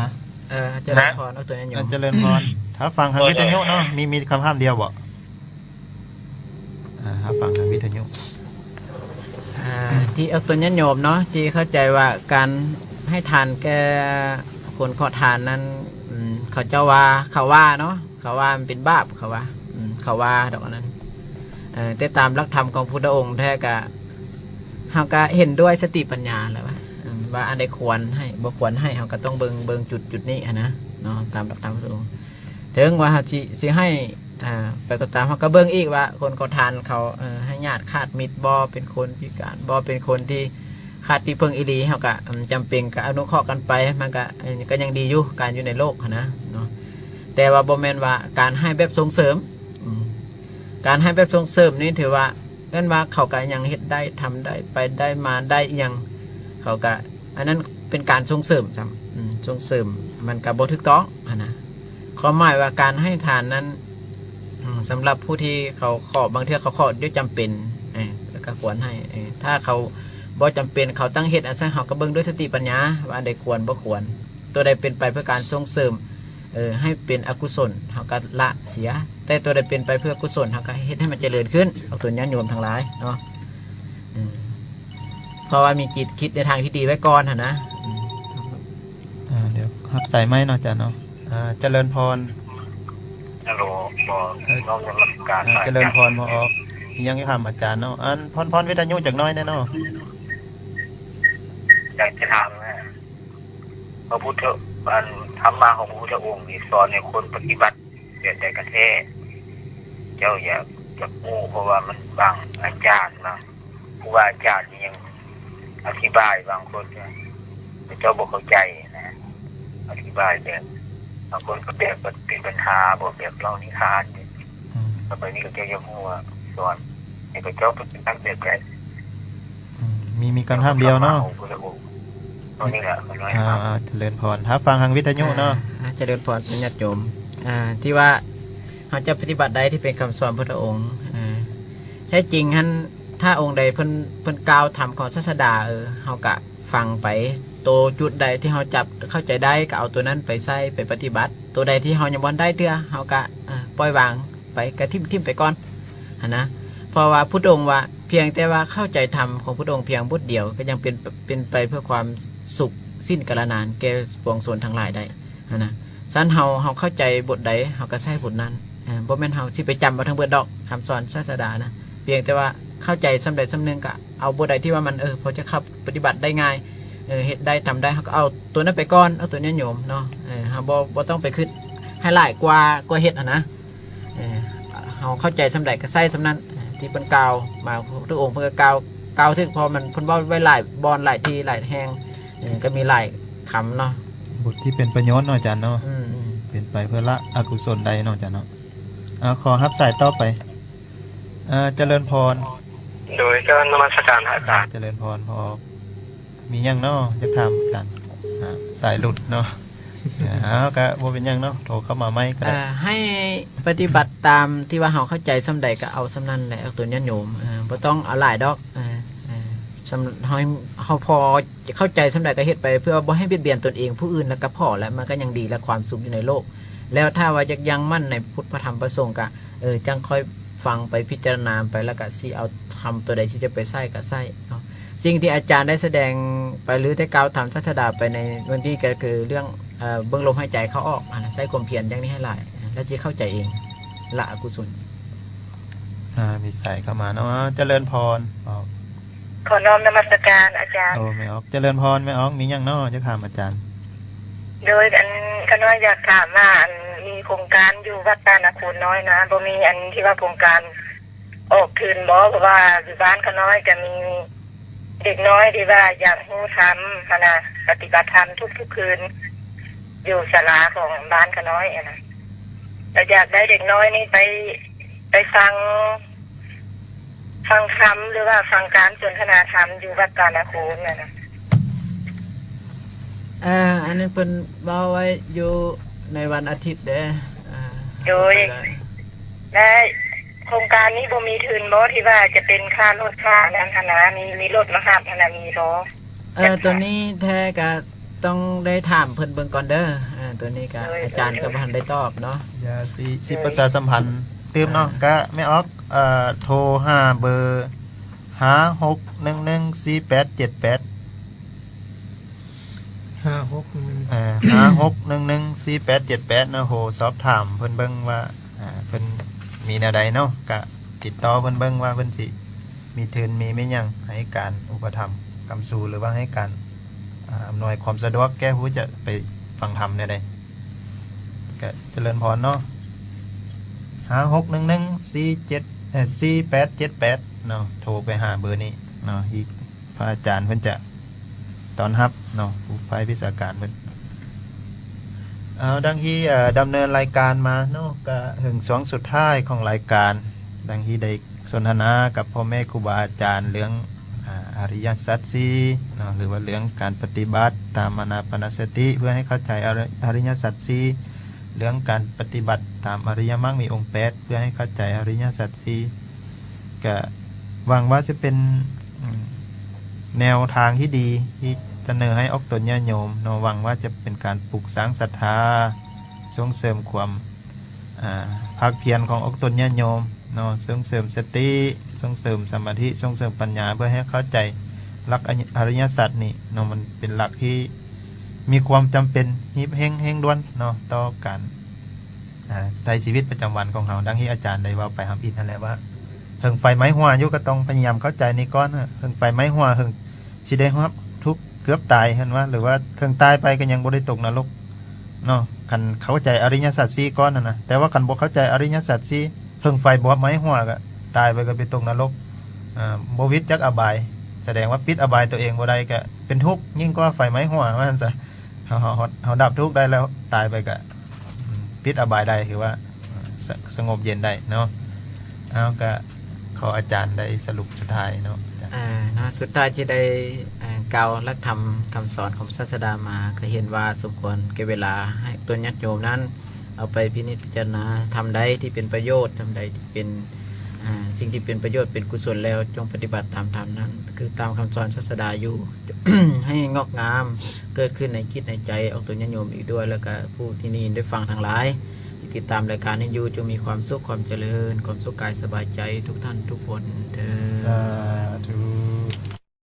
เจริญพรเอาตัวนี้อยู่ เจริญพรถ้าฟังทางวิทยุเนาะมีคำห้ามเดียวบ่ถ้าฟังทางวิทยุ ที่เอาตัวนี้โยมเนาะที่เข้าใจว่าการให้ทานแก่คนขอทานนั้นเขาเจ้าว่าเขาว่าเนาะเขาว่ามันเป็นบาปเขาว่าเขาว่าดอกนั้นแต่ตามหลักธรรมของพุทธองค์แท้ก็เฮาก็เห็นด้วยสติปัญญาแล้วว่าอันใดควรให้บ่ควรให้เฮาก็ต้องเบิ่งจุดนี้นะเนาะตามหลักธรรมพุทธองค์ถึงว่าเฮาสิให้ไปก็ตามเฮาก็เบิ่งอีกว่าคนขอทานเขาให้ญาติขาดมิตรบ่เป็นคนพิการบ่เป็นคนที่ขาดที่พึ่งอีหลีเฮาก็จำเป็นก็อนุเคราะห์กันไปมันก็ยังดีอยู่การอยู่ในโลกนะเนาะแต่ว่าบ่แม่นว่าการให้แบบส่งเสริมการให้แบบส่งเสริมนี่ถือว่าเอิ้นว่าเขาก็ยังเฮ็ดได้ทำได้ไปได้มาได้อีหยังเขาก็อันนั้นเป็นการส่งเสริมซ้ำส่งเสริมมันก็บ่ถูกต้องนะความหมายว่าการให้ทานนั้นสำหรับผู้ที่เขาขอบางเทื่อเขาขอด้วยจำเป็นแล้วก็ควรให้ถ้าเขาบ่จำเป็นเขาตั้งเหตุอาศัยเขาก็เบิ่งด้วยสติปัญญาว่าอันใดควรบ่ควรตัวใดเป็นไปเพื่อการส่งเสริมให้เป็นอกุศลเขาก็ละเสียแต่ตัวใดเป็นไปเพื่อกุศลเขาก็เฮ็ดให้มันเจริญขึ้นเอาตัวญาติโยมทั้งหลายเนาะเพราะว่ามีจิตคิดในทางที่ดีไว้ก่อนนะเดี๋ยวครับใส่ไม้เนาะจ้ะเนาะเจริญพร ฮัลโหลบอกน้องยังรับการ เจริญพรบ่ออกยังให้คำอาจารย์เนาะพรวิทยุจักน้อยแน่เนาะ อยากจะถามนะพระพุทธธรรมะของพระพุทธองค์นี่สอนให้คนปฏิบัติเกิดแต่กระแท้เจ้าอยากจะกู้เพราะว่ามันบางอาจารย์บางครูบาอาจารย์นี่ยังอธิบายบางคนเนี่ยเจ้าบอกเข้าใจนะอธิบายแบบบางคนก็แบบเป็นปัญหาบอกแบบเล่านิทานต่อไปนี้ก็จะยังหัวสอนให้พระเจ้าเป็นตั้งแบบใจมีคำห้ามเดียวเนาะตอนนี้แหละมันน้อยเจริญพรถ้าฟังทางวิทยุเนาะเจริญพรญาติโยมที่ว่าเขาจะปฏิบัติได้ที่เป็นคำสอนพระองค์ใช่จริงท่านถ้าองค์ใดเพิ่นกล่าวธรรมของศาสดาเฮาก็ฟังไปตัวจุดใดที่เฮาจับเข้าใจได้ก็เอาตัวนั้นไปใช้ไปปฏิบัติตัวใดที่เฮายังบ่ได้เทื่อเฮาก็ปล่อยวางไปกระทิ่มไปก่อนนะเพราะว่าพุทธองค์ว่าเพียงแต่ว่าเข้าใจธรรมของพุทธองค์เพียงบทเดียวก็ยังเป็นไปเพื่อความสุขสิ้นกาลนานแก่ปวงชนทั้งหลายได้นะซั้นเฮาเข้าใจบทใดเฮาก็ใช้บทนั้นบ่แม่นเฮาสิไปจำเอาทั้งเบิดดอกคำสอนศาสดานะเพียงแต่ว่าเข้าใจสำใดสำนึงก็เอาบทใดที่ว่ามันพอจะเข้าปฏิบัติได้ง่ายเฮ็ดได้ทำได้เฮาก็เอาตัวนั้นไปก่อนเอาตัวนี้โยมเนาะเฮาบ่ต้องไปคิดให้หลายกว่าเฮ็ดนะเฮาเข้าใจสำใดก็ใช้สำนั้นที่เพิ่นกล่าวมาทุกองค์เพิ่นก็กล่าวถึงพอมันเพิ่นเว้าไว้หลายบอนหลายที่หลายแห่งก็มีหลายคำเนาะบทที่เป็นประโยชน์เนาะอาจารย์เนาะเป็นไปเพื่อละอกุศลใดเนาะอาจารย์เนาะขอรับสายต่อไปเจริญพรโดยก็นมัสการอาจารย์เจริญพรพอมียังเนาะจะถามกันสายหลุดเนาะก็บ่เป็นยังเนาะโทรเข้ามาไหมก็ได้ให้ปฏิบัติตามที่ว่าเฮาเข้าใจสำใดก็เอาสำนั้นแหละเอาตัวญาติโยมบ่ต้องเอาหลายดอกสำเฮาพอจะเข้าใจสำใดก็เฮ็ดไปเพื่อบ่ให้เบียดเบียนตนเองผู้อื่นแล้วก็พอแล้วมันก็ยังดีและความสุขอยู่ในโลกแล้วถ้าว่ายังมั่นในพุทธพระธรรมพระสงฆ์ก็จังค่อยฟังไปพิจารณาไปแล้วก็สิเอาทำตัวใดที่จะไปใช้ก็ใช้เนาะสิ่งที่อาจารย์ได้แสดงไปหรือได้กล่าวธรรมศาสดาไปในวันนี้ก็คือเรื่องเบื้องลมหายใจเข้าออกใช้ความเพียรอย่างนี้ให้หลายแล้วจะเข้าใจเองละอกุศลมีสายเข้ามาเนาะเจริญพรขอน้อมนมัสการอาจารย์ไม่ออกเจริญพรไม่ออกมียังเนาะจะถามอาจารย์โดยก็น้อยอยากถามว่ามีโครงการอยู่วัดตานาคูนน้อยนะบ่มีอันที่ว่าโครงการออกคืนบ่เพราะว่าอยู่บ้านก็น้อยจะมีเด็กน้อยที่ว่าอยากรู้ธรรมนะปฏิบัติธรรมทุกคืนอยู่ศาลาของบ้านก็น้อยนะแต่อยากได้เด็กน้อยนี่ไปฟังธรรมหรือว่าฟังการสนทนาธรรมอยู่วัดตานาคูนนะอันนั้นเป็นเว้าไว้อยู่ในวันอาทิตย์เด้โดยและโครงการนี้บ่มีทุนบ่ที่ว่าจะเป็นค่ารถค่านั้นนะมีรถมาหับนะมีบ่ตัวนี้แท้ก็ ต้องได้ถามเพิ่นเบิ่งก่อนเด้อตัวนี้ก็อาจารย์ก็บ่ทันได้ตอบเนาะ อย่าสิประชาสัมพันธ์เติมเนาะก็ไม่ออกโทรหาเบอร์56114878 56114878เนาะโหสอบถามเพิ่นเบิ่งว่าเพิ่นมีแนวใดเนาะก็ติดต่อเพิ่นเบิ่งว่าเพิ่นสิมีทุนมีไม่หยังให้การอุปถัมภ์กำสู่หรือว่าให้การอำนวยความสะดวกแก่ผู้จะไปฟังธรรมแนวใดก็เจริญพรเนาะ56114878เนาะโทรไปหาเบอร์นี้เนาะอีกพระอาจารย์เพิ่นจะต้อนรับเนาะผู้ฝ่ายวิชาการเพิ่นดังที่ดำเนินรายการมาเนาะก็ถึงช่วงสุดท้ายของรายการดังที่ได้สนทนากับพ่อแม่ครูบาอาจารย์เรื่องอริยสัจสี่เนาะหรือว่าเรื่องการปฏิบัติตามอานาปานสติเพื่อให้เข้าใจอริยสัจสี่เรื่องการปฏิบัติตามอริยมรรคมีองค์8เพื่อให้เข้าใจอริยสัจสี่ก็หวังว่าจะเป็นแนวทางที่ดีที่เสนอให้ออกตนญาติโยมเนาะหวังว่าจะเป็นการปลูกสร้างศรัทธาส่งเสริมความภาคเพียรของออกตนญาติโยมเนาะส่งเสริมสติส่งเสริมสมาธิส่งเสริมปัญญาเพื่อให้เข้าใจหลักอริยสัจนี่เนาะมันเป็นหลักที่มีความจำเป็นฮิบเฮงด่วนเนาะต่อการใช้ชีวิตประจำวันของเราดังที่อาจารย์ได้ว่าไปทำอินนั่นแหละว่าเพิ่งไฟไม้หัวอยู่ก็ต้องพยายามเข้าใจในก้อนเพิ่งไฟไม้หัวเพิ่งสิได้รับทุกเกือบตายเห็นว่าหรือว่าเพิ่งตายไปก็ยังบ่ได้ตกนรกเนาะคันเข้าใจอริยสัจ4ก้อนนะแต่ว่าคันบ่เข้าใจอริยสัจ4เพิ่งไฟบ่ไม้หัวก็ตายไปก็ไปตกนรกบ่วิตจักอบายแสดงว่าปิดอบายตัวเองบ่ได้ก็เป็นทุกข์ยิ่งกว่าไฟไม้หัวว่าซั่นซะเฮาดับทุกข์ได้แล้วตายไปก็ปิดอบายได้คือว่าสงบเย็นได้เนาะเอาก็ขออาจารย์ได้สรุปสุดท้ายเนาะสุดท้ายที่ได้กล่าวและทำคำสอนของศาสดามาก็เห็นว่าสมควรแก่เวลาให้ตัวญาติโยมนั้นเอาไปพินิจพิจารณาทำใดที่เป็นประโยชน์ทำใดที่เป็นสิ่งที่เป็นประโยชน์เป็นกุศลแล้วจงปฏิบัติตามธรรมนั้นคือตามคำสอนศาสดาอยู่ ให้งอกงามเกิดขึ้นในคิดในใจเอาตัวญาติโยมอีกด้วยแล้วก็ผู้ที่นี่ได้ฟังทั้งหลายติดตามรายการนี้อยู่จงมีความสุขความเจริญความสุขกายสบายใจทุกท่านทุกคนเถิดสาธุ